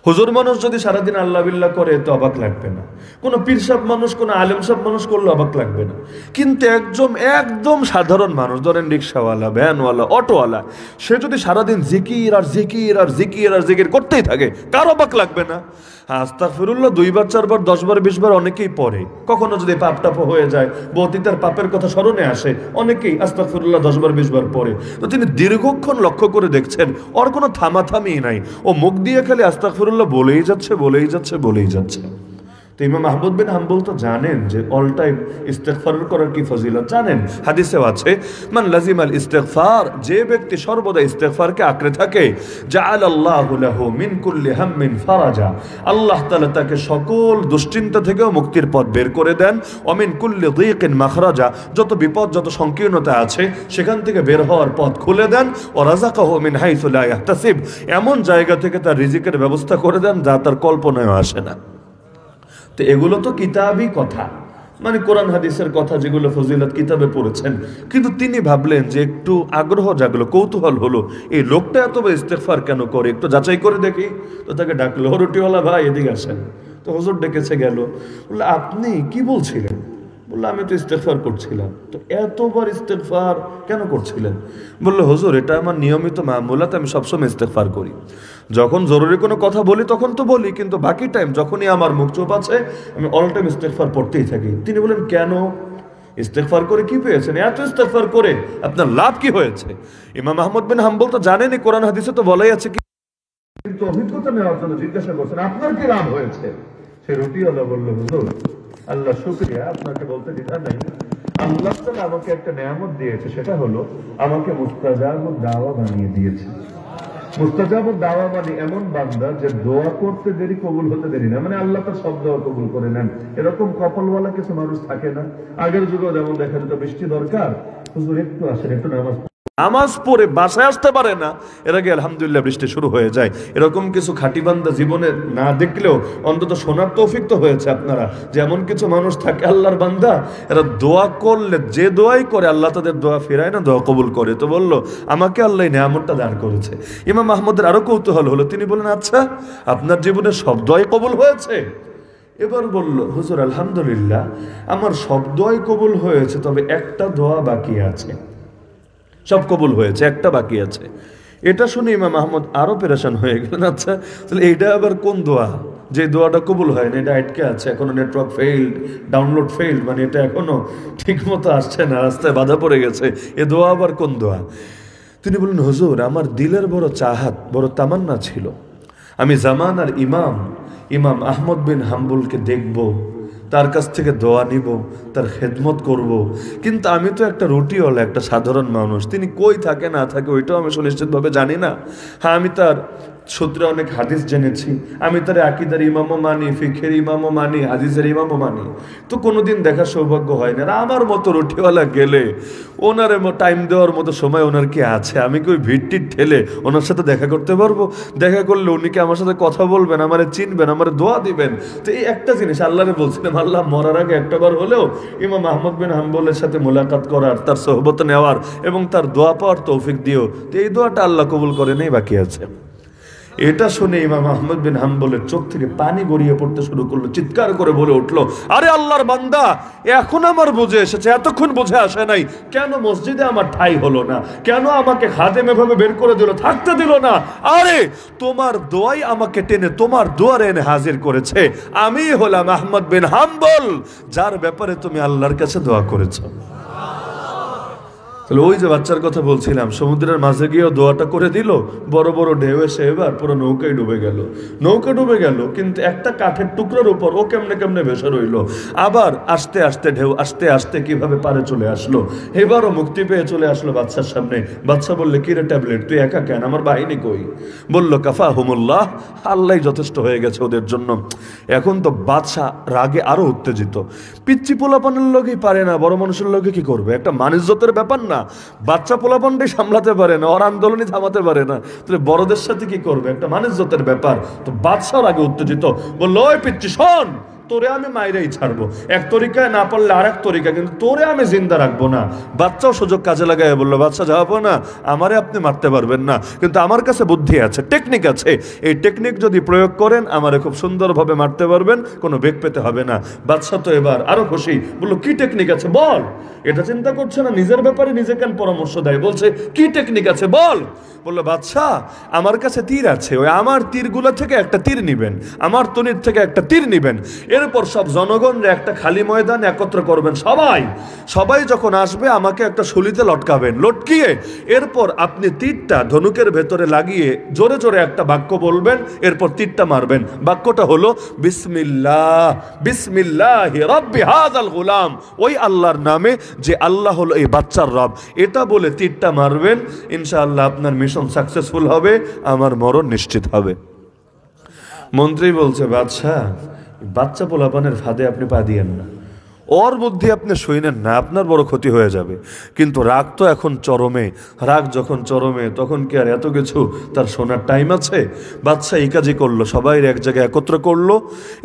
Speaker 2: হুজুর মানুষ যদি সারাদিন আল্লাহ বিল্লাহ করে তো অবাক লাগবে না, কোনো পীর সাহেব মানুষ, কোনো আলেম সাহেব মানুষ করলে অবাক লাগবে না, কিন্তু একদম সাধারণ মানুষ, ধরেন রিক্সাওয়ালা, ভ্যানওয়ালা, অটোওয়ালা, সে যদি সারাদিন জিকির আর জিকির আর জিকির আর জিকির করতেই থাকে, কার অবাক লাগবে না? আস্তাগফিরুল্লাহ 2 বার 4 বার 10 বার 20 বার অনেকেই পড়ে। কখনো যদি পাপ টাপ হয়ে যায়, অতীতের পাপের কথা স্মরণে আসে, অনেকেই আস্তাগফিরুল্লাহ 10 বার 20 বার পড়ে। তো তিনি দীর্ঘক্ষণ লক্ষ্য করে দেখছেন, ওর কোনো থামাথামি নাই, ও মুখ দিয়ে খালি আস্তাগফিরুল্লাহ বলেই যাচ্ছে। তো ইমাম মাহমুদ বিন হাম্বল তো জানেন যে অল টাইম ইস্তেগফার করার কি ফজিলত জানেন, হাদিসেও আছে মান লাজিমাল ইস্তেগফার, যে ব্যক্তি সর্বদা ইস্তেগফারকে আঁকড়ে থাকে, জাআলাল্লাহু লাহু মিন কুল্লি হাম্মিন ফারাজা, আল্লাহ তাআলা তাকে সকল দুশ্চিন্তা থেকেও মুক্তির পথ বের করে দেন, ওমিন কুল্লি যিকিন মাখরাজা, যত বিপদ যত সংকীর্ণতা আছে সেখান থেকে বের হওয়ার পথ খুলে দেন, ওয়া রাযাকাহু মিন হাইসু লা ইয়াহতাসিব, এমন জায়গা থেকে তার রিজিকের ব্যবস্থা করে দেন যা তার কল্পনায়ও আসে না। তো এগুলো তো কিতাবই কথা, মানে কোরআন হাদিসের কথা যেগুলো ফজিলত কিতাবে পড়েছেন। কিন্তু তিনি ভাবলেন যে একটু আগ্রহ জাগলো, কৌতূহল হলো, এই লোকটা এত ইস্তেগফার কেন করে, একটু যাচাই করে দেখি। তো তাকে ডাকলো, রুটিওয়ালা ভাই এদিকে আসেন। তো হুজুর ডেকেছে, গেল, বললো আপনি কি বলছিলেন? বললো আমি তো ইস্তেগফার করছিলাম। তো এতবার ইস্তেগফার কেন করছিলেন? বললো হুজুর এটা আমার নিয়মিত মামুলাত, আমি সবসময় ইস্তেগফার করি। যখন জরুরি কোনো কথা বলি তখন তো বলি, কিন্তু বাকি টাইম যখনই আমার মুখ চুপ আছে আমি অল টাইম ইস্তেগফার পড়তেই থাকি। তিনি বলেন কেন? ইস্তেগফার করে কি পেয়েছেন? এত ইস্তেগফার করে আপনার লাভ কি হয়েছে? ইমাম আহমদ বিন হাম্বল তো জানেনই, কোরআন হাদিসে তো বলাই আছে, কিন্তু অভিজ্ঞতা নেওয়ার জন্য জিজ্ঞাসা করছেন আপনার কি লাভ হয়েছে? সে রুটিওয়ালা বলল, হুজুর আল্লাহ শুকরিয়া, আপনাকে বলতে দ্বিধা নাই, আল্লাহ তাআলা আমাকে একটা নেয়ামত দিয়েছে, সেটা হলো আমাকে মুস্তাজাবুদ দাওয়া বানিয়ে দিয়েছে। মুস্তাজাবুদ দাওয়া মানে এমন বান্দা যে দোয়া করতে দেরি, কবুল হতে দেরি না, মানে আল্লাহ তার সব দোয়া কবুল করে নেন। এরকম কপালওয়ালা কিছু মানুষ থাকে না। আগের যুগেও যেমন দেখা যেত বৃষ্টি দরকার, হুজুর একটু আসেন, একটু নামাজ পড়ে বাসায় আসতে পারে না, এর আগে আলহামদুলিল্লাহ বৃষ্টি শুরু হয়ে যায়। এরকম কিছু খাঁটি বান্দা জীবনে না দেখলেও অন্তত শোনার তৌফিক তো হয়েছে আপনারা, যেমন কিছু মানুষ থাকে আল্লাহর বান্দা, এরা দোয়া করলে যে দোয়াই করে আল্লাহ তাদের দোয়া ফেরায় না, দোয়া কবুল করে। তো বললো আমাকে আল্লাহ নেয়ামতটা দান করেছে। ইমাম আহমদের আরো কৌতূহল হলো, তিনি বলেন আচ্ছা আপনার জীবনে সব দোয়াই কবুল হয়েছে? এবার বলল হুজুর আলহামদুলিল্লাহ আমার সব দোয়াই কবুল হয়েছে, তবে একটা দোয়া বাকি আছে। সব কবুল হয়েছে, একটা বাকি আছে। এটা শুনে ইমাম আহমদ আরো পেরেশান হয়ে গেলেন। আচ্ছা তাহলে এইটা আবার কোন দোয়া, যে দোয়াটা কবুল হয়নি, এটা আটকে আছে, এখনো নেটওয়ার্ক ফেইল্ড, ডাউনলোড ফেইল্ড, মানে এটা এখনো ঠিক মতো আসছে না, রাস্তায় বাধা পড়ে গেছে, এ দোয়া আবার কোন দোয়া? তিনি বললেন হুজুর আমার দিলের বড় চাহাত, বড় তামান্না ছিল, আমি জামানার ইমাম আহমদ বিন হাম্বলকে দেখব, তার কাছ থেকে দোয়া নিব, তার খেদমত করব। কিন্তু আমি তো একটা রুটিওয়ালা, একটা সাধারণ মানুষ, তিনি কই থাকে না থাকে ওইটাও আমি সুনিশ্চিতভাবে জানি না। হ্যাঁ আমি তার সূত্রে অনেক হাদিস জেনেছি, আমি তার আকিদার ইমামও মানি, ফিখের ইমামও মানি, হাদিসের ইমামও মানি, তো কোনোদিন দেখার সৌভাগ্য হয় না। আমার মতো রুটিওয়ালা গেলে ওনার টাইম দেওয়ার মতো সময় ওনার কি আছে? আমি কি ওই ভিড়টির ঠেলে ওনার সাথে দেখা করতে পারবো? দেখা করলে উনি কি আমার সাথে কথা বলবেন, আমারে চিনবেন, আমারে দোয়া দিবেন? তো এই একটা জিনিস আল্লাহরে বলছিলাম, আল্লাহ মরার আগে একটাবার হলেও ইমাম আহমদ বিন হাম্বলের সাথে মোলাকাত করার, তার সোহবত নেওয়ার এবং তার দোয়া পাওয়ার তৌফিক দিও। তো এই দোয়াটা আল্লাহ কবুল করে নেই, বাকি আছে। এটা শুনে ইমাম আহমদ বিন হাম্বলের চোখ থেকে পানি গড়িয়ে পড়তে শুরু করলো, চিৎকার করে বলে উঠলো, আরে আল্লাহর বান্দা, এখন আমার বুঝে এসেছে, এতক্ষণ বুঝে আসে নাই। কেন মসজিদে আমার ঠাঁই হলো না? কেন আমাকে খাদেম এভাবে বের করে দিল, থাকতে দিল না? আরে তোমার দোয়াই আমাকে টেনে তোমার দুয়ারে এনে হাজির করেছে। আমি হলাম আহমদ বিন হাম্বল, যার ব্যাপারে তুমি আল্লাহর কাছে দোয়া করেছো। তাহলে ওই যে বাচ্চার কথা বলছিলাম, সমুদ্রের মাঝে গিয়েও দোয়াটা করে দিল, বড় বড় ঢেউ এসে এবার পুরো নৌকায় ডুবে গেল। নৌকা ডুবে গেল, কিন্তু একটা কাঠের টুকরার উপর ও কেমনে কেমনে ভেসে রইল। আবার আস্তে আস্তে ঢেউ আস্তে আস্তে কিভাবে পারে চলে আসলো, এবারও মুক্তি পেয়ে চলে আসলো বাচ্চার সামনে। বাচ্চা বললে কিরে ট্যাবলেট, তুই একা কেন, আমার বাহিনী কই? বললো কাফা হুমুল্লাহ, আল্লাহ যথেষ্ট হয়ে গেছে ওদের জন্য। এখন তো বাদশা রাগে আরো উত্তেজিত, পিচ্চি পোলাপানের লোকই পারে না, বড় মানুষের লোকে কি করবে? একটা মানিজ্যতের ব্যাপার না, বাচ্চা পোলাপানটাই সামলাতে পারে না, ওর আন্দোলনই থামাতে পারে না, তাহলে বড়দের সাথে কি করবে? একটা মানিজ্যতের ব্যাপার। তো বাদশার আগে উত্তেজিত, বললো ওই পিচ্চি শোন, তোরে আমি মাইরেই ছাড়বো, এক তরিকায় না পারলে আর এক তরিকা, কিন্তু তোরে আমি জিন্দা রাখবো না। বাচ্চাও সুযোগ কাজে লাগাই বললো, বাচ্চা যাবো না, আমারে আপনি মারতে পারবেন না, কিন্তু আমার কাছে বুদ্ধি আছে, টেকনিক আছে, এই টেকনিক যদি প্রয়োগ করেন আমারে খুব সুন্দরভাবে মারতে পারবেন, কোনো বেগ পেতে হবে না। বাচ্চা তো এবার আরো খুশি, বললো কি টেকনিক আছে বল। এটা চিন্তা করছে না, নিজের ব্যাপারে নিজে কেন পরামর্শ দেয়, বলছে কি টেকনিক আছে বল। বললো বাচ্চা আমার কাছে তীর আছে, ওই আমার তীরগুলো থেকে একটা তীর নিবেন, আমার তনির থেকে একটা তীর নিবেন, এর এরপর সব জনগণরে একটা খালি ময়দান একত্র করবেন, সবাই যখন আসবে আমাকে একটা শুলিতে লটকাবেন, লটকিয়ে এরপর আপনি তীরটা ধনুকের ভেতরে লাগিয়ে জোরে জোরে একটা বাক্য বলবেন, এরপর তীরটা মারবেন। বাক্যটা হলো বিসমিল্লাহ, বিসমিল্লাহি রাব্বি হাযাল গুলাম, ওই আল্লাহর নামে যে আল্লাহ হলো এই বাচ্চার রব, এটা বলে তীরটা মারবেন। ইনশাআল্লাহ আপনার মিশন সাকসেসফুল হবে, আমার মরণ নিশ্চিত হবে। মন্ত্রী বলছে, বাচ্চা পোলাপানের ফাঁদে আপনি পা দিয়েন না, ওর বুদ্ধি আপনি শুনেন না, আপনার বড় ক্ষতি হয়ে যাবে। কিন্তু রাগ তো এখন চরমে, রাগ যখন চরমে তখন কি আর এত কিছু তার শোনার টাইম আছে? বাদশা এই কাজই করলো, সবাই এক জায়গায় একত্র করলো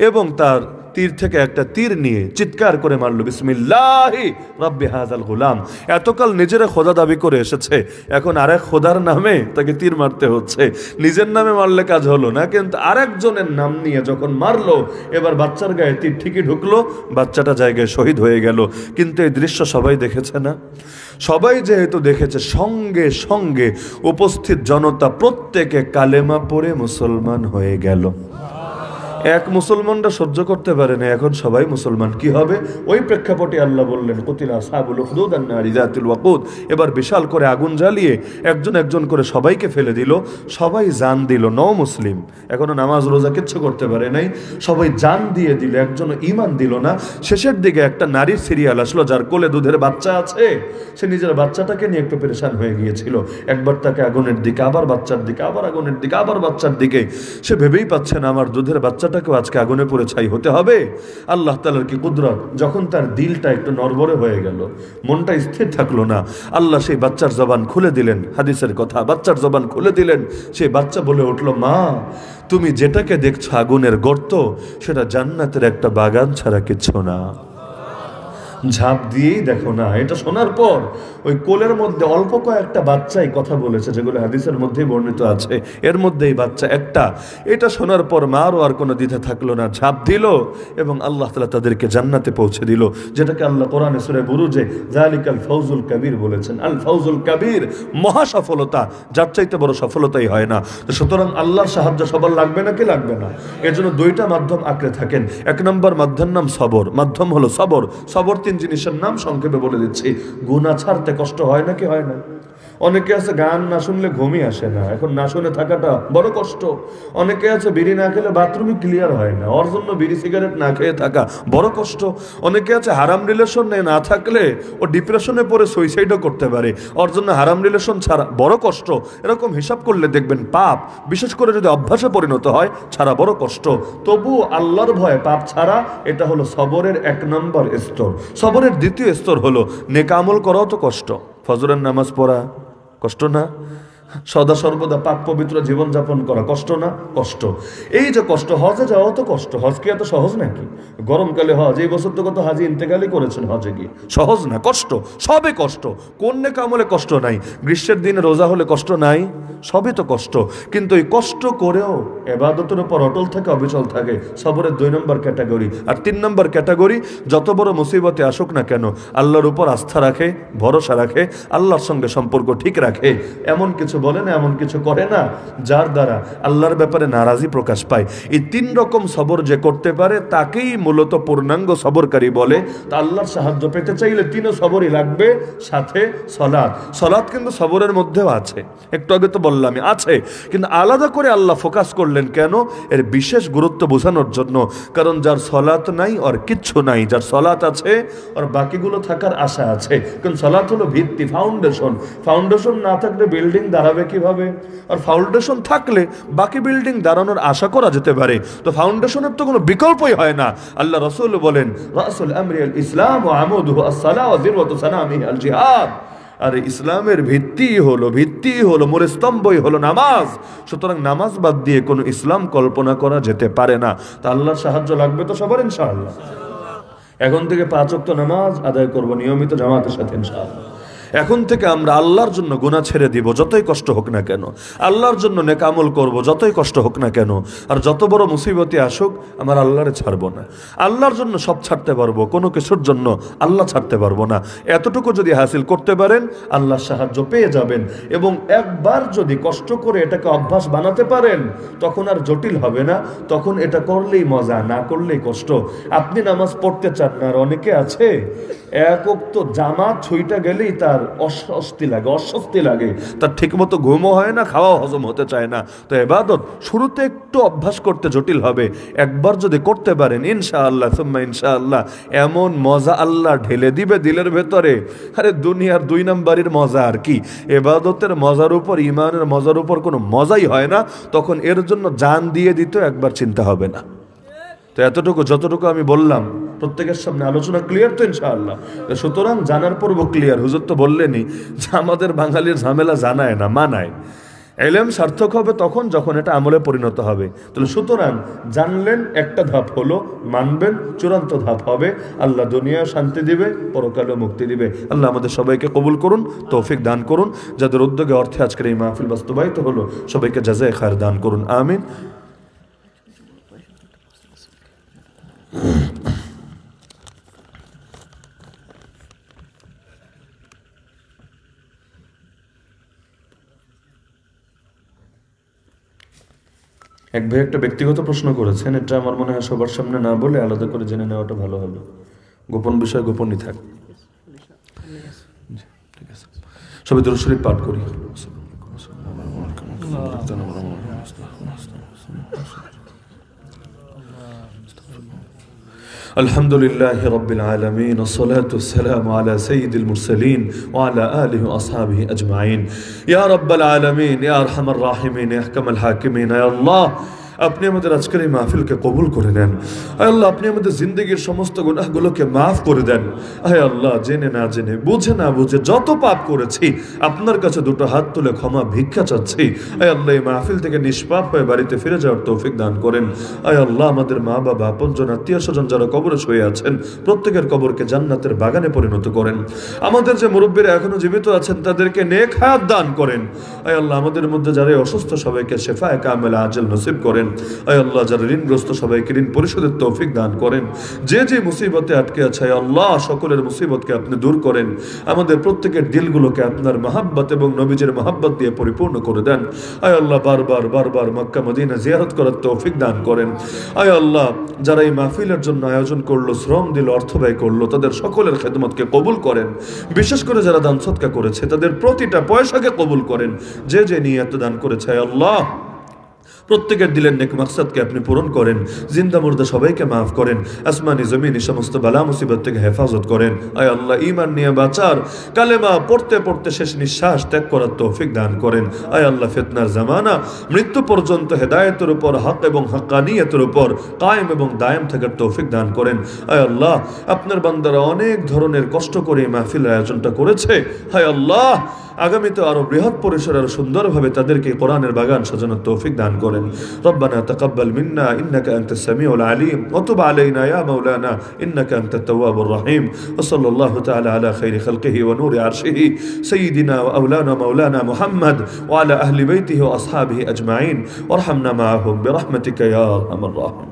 Speaker 2: এবং তার তীর থেকে একটা তীর নিয়ে চিৎকার করে মারলো, বিসমিল্লাহি রাব্বি হাযাল গুলাম। এতকাল নিজেরা খোদা দাবি করে এসেছে, এখন আরেক খোদার নামে তাকে তীর মারতে হচ্ছে। নিজের নামে মারলে কাজ হলো না, কিন্তু আরেকজনের নাম নিয়ে যখন মারলো, এবার বাচ্চার গায়ে তীর ঠিকই ঢুকলো, বাচ্চাটা জায়গায় শহীদ হয়ে গেল। কিন্তু এই দৃশ্য সবাই দেখেছে না? সবাই যেহেতু দেখেছে, সঙ্গে সঙ্গে উপস্থিত জনতা প্রত্যেকে কালেমা পড়ে মুসলমান হয়ে গেল। এক মুসলমানরা সহ্য করতে পারে না, এখন সবাই মুসলমান। কি হবে? ওই প্রেক্ষাপটে আল্লাহ বললেন, কুতিলা আসহাবুল উখদুদ আন-নারি যাতিল ওয়াকুদ। এবার বিশাল করে আগুন জ্বালিয়ে একজন একজন করে সবাইকে ফেলে দিল, সবাই জান দিল। মুসলিম এখনো নামাজ রোজা কিচ্ছু করতে পারে নাই, সবাই জান দিয়ে দিল, একজন ঈমান দিল না। শেষের দিকে একটা নারীর সিরিয়াল আসলো, যার কোলে দুধের বাচ্চা আছে, সে নিজের বাচ্চাটাকে নিয়ে একটু পেরেশান হয়ে গিয়েছিল। একবার তাকে আগুনের দিকে, আবার বাচ্চার দিকে, আবার আগুনের দিকে, আবার বাচ্চার দিকে। সে ভেবেই পাচ্ছে না আমার দুধের বাচ্চাটাকেও আজকে আগুনে পড়ে ছাই হতে হবে। আল্লাহ তাআলার কি কুদরত! যখন তার দিলটা একটু নড়বড়ে হয়ে গেল, মনটা স্থির থাকলো না, আল্লাহ সেই বাচ্চার জবান খুলে দিলেন। হাদিসের কথা, বাচ্চার জবান খুলে দিলেন। সেই বাচ্চা বলে উঠলো, মা, তুমি যেটাকে দেখছো আগুনের গর্ত, সেটা জান্নাতের একটা বাগান ছাড়া কিচ্ছু না। ঝাঁপ দিয়েই দেখো না। এটা শোনার পর ওই কোলের মধ্যে অল্প কয়েকটা বাচ্চাই কথা বলেছে, যেগুলো হাদিসের মধ্যেই বর্ণিত আছে, এর মধ্যেই বাচ্চা একটা। এটা শোনার পর মারও আর কোনো দ্বিধা থাকলো না, ঝাঁপ দিল এবং আল্লাহ তাআলা তাদেরকে জান্নাতে পৌঁছে দিল, যেটাকে আল্লাহ কোরআনে সূরা বুরুজে যালিকাল ফাউজুল কাবীর বলেছেন। আল ফাউজুল কাবীর, মহা সফলতা, যার চাইতে বড় সফলতাই হয় না। তো সুতরাং আল্লাহর সাহায্য সবার লাগবে নাকি লাগবে না? এর জন্য দুইটা মাধ্যম আঁকড়ে থাকেন। এক নম্বর মাধ্যম নাম সবর, মাধ্যম হলো সবর। সবর তিন জিনিসের নাম, সংক্ষেপে বলে দিচ্ছি। গুনাহ ছাড়তে কষ্ট হয় নাকি হয় না? অনেকে আছে গান না শুনলে ঘুমই আসে না, এখন না শুনে থাকাটা বড় কষ্ট। অনেকে আছে বিড়ি না খেলে বাথরুমই ক্লিয়ার হয় না, ওর জন্য বিড়ি সিগারেট না খেয়ে থাকা বড় কষ্ট। অনেকে আছে হারাম রিলেশন না থাকলে ও ডিপ্রেশনে পড়ে সুইসাইডও করতে পারে, ওর জন্য হারাম রিলেশন ছাড়া বড় কষ্ট। এরকম হিসাব করলে দেখবেন পাপ, বিশেষ করে যদি অভ্যাসে পরিণত হয়, ছাড়া বড় কষ্ট। তবু আল্লাহর ভয় পাপ ছাড়া, এটা হলো সবরের এক নম্বর স্তর। সবরের দ্বিতীয় স্তর হলো নেক আমল করাও তো কষ্ট। ফজরের নামাজ পড়া কষ্ট না? সদা সর্বদা পাক পবিত্র জীবনযাপন করা কষ্ট না? কষ্ট। এই যে কষ্ট, হজে যাওয়া তো কষ্ট। হজ কি এত সহজ নাকি? গরমকালে হজ, এই বছর তো কত হাজি ইন্তেকালই করেছেন হজে গিয়ে। সহজ না, কষ্ট, সবে কষ্ট। কোন নেক আমলে কষ্ট নাই? গ্রীষ্মের দিনে রোজা হলে কষ্ট নাই? সবই তো কষ্ট। কিন্তু এই কষ্ট করেও ইবাদতের উপর অটল থাকে, অবিচল থাকে, সবরের 2 নম্বর ক্যাটাগরি। আর 3 নম্বর ক্যাটাগরি, যত বড় মুসিবতে আসুক না কেন, আল্লাহর উপর আস্থা রাখে, ভরসা রাখে, আল্লাহর সঙ্গে সম্পর্ক ঠিক রাখে, এমন কিছু বলে না, এমন কিছু করে না যার দ্বারা আল্লাহর ব্যাপারে নারাজি প্রকাশ পায়। এই 3 রকম সবর যে করতে পারে, তাকেই মূলত পূর্ণাঙ্গ সবরকারী বলে। তা আল্লাহর সাহায্য পেতে চাইলে 3 সবরই লাগবে, সাথে সলাৎ। সলাৎ কিন্তু সবরের মধ্যেও আছে, একটু আগে তো বললাম আছে, কিন্তু আলাদা করে আল্লাহ ফোকাস করলেন কেন? এর বিশেষ গুরুত্ব বোঝানোর জন্য। কারণ যার সলাৎ নাই ওর কিচ্ছু নাই, যার সলাৎ আছে ওর বাকিগুলো থাকার আশা আছে। কারণ সলাৎ হলো ভিত্তি, ফাউন্ডেশন। ফাউন্ডেশন না থাকলে বিল্ডিং দাঁড়াবে কিভাবে? আর ফাউন্ডেশন থাকলে বাকি বিল্ডিং দাঁড়ানোর আশা করা যেতে পারে। তো ফাউন্ডেশনের তো কোনো বিকল্পই হয় না। আল্লাহ রাসূল বলেন, রাসুল আমরি আল ইসলাম ওয়া আমুদুহু আস-সালাহ ওয়া যিরওয়াতু সানামিহি আল জিহাদ। আর ইসলামের ভিত্তি হলো মূল স্তম্ভই হলো নামাজ। সুতরাং নামাজ বাদ দিয়ে কোনো ইসলাম কল্পনা করা যেতে পারে না। তা আল্লাহর সাহায্য লাগবে তো সবার ইনশাআল্লাহ। এখন থেকে 5 ওয়াক্ত নামাজ আদায় করব নিয়মিত জামাতের সাথে ইনশাআল্লাহ। এখন থেকে আমরা আল্লাহর জন্য গুনাহ ছেড়ে দিব, যতই কষ্ট হোক না কেন। আল্লাহর জন্য নেক আমল করব, যতই কষ্ট হোক না কেন। আর যত বড় মুসিবতে আসুক, আমার আল্লাহরে ছাড়বো না। আল্লাহর জন্য সব ছাড়তে পারবো, কোনো কিছুর জন্য আল্লাহ ছাড়তে পারবো না। এতটুকু যদি হাসিল করতে পারেন, আল্লাহর সাহায্য পেয়ে যাবেন। এবং একবার যদি কষ্ট করে এটাকে অভ্যাস বানাতে পারেন, তখন আর জটিল হবে না। তখন এটা করলেই মজা, না করলেই কষ্ট। আপনি নামাজ পড়তে চান না, আর অনেকে আছে এক ওয়াক্ত জামাত ছুঁইটা গেলেই তার অস্বস্তি লাগে, তার ঠিকমতো ঘুমও হয় না, খাওয়া হজম হতে চায় না। তো ইবাদত শুরুতে একটু অভ্যাস করতে জটিল হবে, একবার যদি করতে পারেন ইনশাআল্লাহ সুম্মা ইনশাআল্লাহ এমন মজা আল্লাহ ঢেলে দিবে দিলের ভেতরে। আরে দুনিয়ার 2 নাম্বারের মজা আর কি, ইবাদতের মজার উপর, ইমানের মজার উপর কোনো মজাই হয় না। তখন এর জন্য জান দিয়ে দিতেও একবার চিন্তা হবে না। তো এতটুকু যতটুকু আমি বললাম প্রত্যেকের সামনে আলোচনা ক্লিয়ার তো ইনশাআল্লাহ। সুতরাং জানার পর্ব ক্লিয়ার। হুজুর তো বললেনই যে আমাদের বাঙালির ঝামেলা জানায় না, মানায়। ইলম সার্থক হবে তখন যখন এটা আমলে পরিণত হবে। তাহলে সুতরাং জানলেন একটা ধাপ হলো, মানবেন চূড়ান্ত ধাপ হবে। আল্লাহ দুনিয়া শান্তি দিবে, পরকালেও মুক্তি দিবে। আল্লাহ আমাদের সবাইকে কবুল করুন, তৌফিক দান করুন। যাদের উদ্যোগে অর্থে আজকের এই মাহফিল বাস্তবায়িত হলো, সবাইকে জাযায়ে খায়র দান করুন, আমিন। এক ভাই একটা ব্যক্তিগত প্রশ্ন করেছেন, এটা আমার মনে হয় সবার সামনে না বলে আলাদা করে জেনে নেওয়াটা ভালো হবে। গোপন বিষয় গোপনই থাক। ঠিক আছে, সবাই দরুদ শরীফ পাঠ করি। الحمد لله رب العالمين، والصلاة والسلام على سيد المرسلين وعلى آله وأصحابه أجمعين. يا رب العالمين، يا أرحم الراحمين، يا أحكم الحاكمين، يا الله আপনি আমাদের আজকের এই মাহফিলকে কবুল করে নেন। আয় আল্লাহ, আপনি আমাদের জিন্দগির সমস্ত গুনাহগুলোকে মাফ করে দেন। আয় আল্লাহ, জেনে না জেনে, বুঝে না বুঝে যত পাপ করেছি, আপনার কাছে দুটো হাত তুলে ক্ষমা ভিক্ষা চাচ্ছি। আয় আল্লাহ, এই মাহফিল থেকে নিষ্পাপ হয়ে বাড়িতে ফিরে যাওয়ার তৌফিক দান করেন। আয় আল্লাহ, আমাদের মা বাবা, আপনজন, আত্মীয় স্বজন যারা কবরে শুয়ে আছেন, প্রত্যেকের কবরকে জান্নাতের বাগানে পরিণত করেন। আমাদের যে মুরব্বীরা এখনো জীবিত আছেন, তাদেরকে নেক হায়াত দান করেন। আয় আল্লাহ, আমাদের মধ্যে যারা অসুস্থ, সবাইকে শেফায়ে কামেলা আজল নসিব করেন। আয় আল্লাহ, যারা ঋণগ্রস্ত, সবাইকে ঋণ পরিশোধের তৌফিক দান করেন। যে যে মুসিবতে আটকে আছে, আয় আল্লাহ, সকলের মুসিবতকে আপনি দূর করেন। আমাদের প্রত্যেকের দিলগুলোকে আপনার মহাব্বত এবং নবীজির মহাব্বত দিয়ে পরিপূর্ণ করে দেন। আয় আল্লাহ, বারবার বারবার মক্কা মদিনা জিয়ারত করার তৌফিক দান করেন। আয় আল্লাহ, যারা এই মাহফিলের জন্য আয়োজন করলো, শ্রম দিল, অর্থ ব্যয় করলো, তাদের সকলের খেদমতকে কবুল করেন। বিশেষ করে যারা দান সদকা করেছে, তাদের প্রতিটা পয়সাকে কবুল করেন। যে যে নিয়ত দান করেছে, আয় আল্লাহ, প্রত্যেকের দিলের নেক মাকসাদকে আপনি পূরণ করেন। জিন্দা মুর্দা সবাইকে মাফ করেন। আসমানি জমিনি সমস্ত বালা মুসিবত থেকে হেফাজত করেন। আয় আল্লাহ, ঈমান নিয়ে বাঁচার, কালেমা পড়তে পড়তে শেষ নিঃশ্বাস ত্যাগ করার তৌফিক দান করেন। আয় আল্লাহ, ফিতনার জামানা মৃত্যু পর্যন্ত হেদায়েতের উপর, হক এবং হাক্কানিয়তের উপর কায়েম এবং দায়েম থাকার তৌফিক দান করেন। আয় আল্লাহ, আপনার বান্দারা অনেক ধরনের কষ্ট করে এই মাহফিলের আয়োজনটা করেছে। হায় আল্লাহ, আগামীতে আরো বৃহৎ পরিসরে আরো সুন্দরভাবে তাদেরকে কোরআনের বাগান সাজানোর তৌফিক দান করেন। রব্বানা তাকাব্বাল মিন্না ইন্নাকা আনতাস সামিউল আলিম ওয়া তুব আলাইনা ইয়া মাওলানা ইন্নাকা আনতাত তাওয়াবুর রহিম। ওয়া সাল্লাল্লাহু তাআলা আলা খাইরি খালকিহি ওয়া নূরি আরশিহি সাইয়্যিদিনা ওয়া আওলানা মাওলানা মুহাম্মদ ওয়া আলা আহলি বাইতিহি ওয়া আসহাবিহি আজমাইন ওয়ারহামনা মাআহুম বিরহমাতিকা ইয়া আরহামার রাহিম।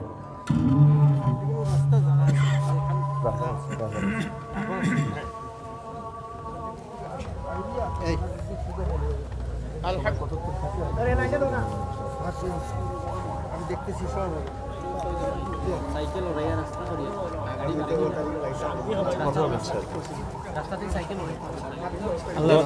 Speaker 3: আমি দেখতেছি সব সাইকেল রাস্তা রাস্তা থেকে সাইকেল আল্লাহ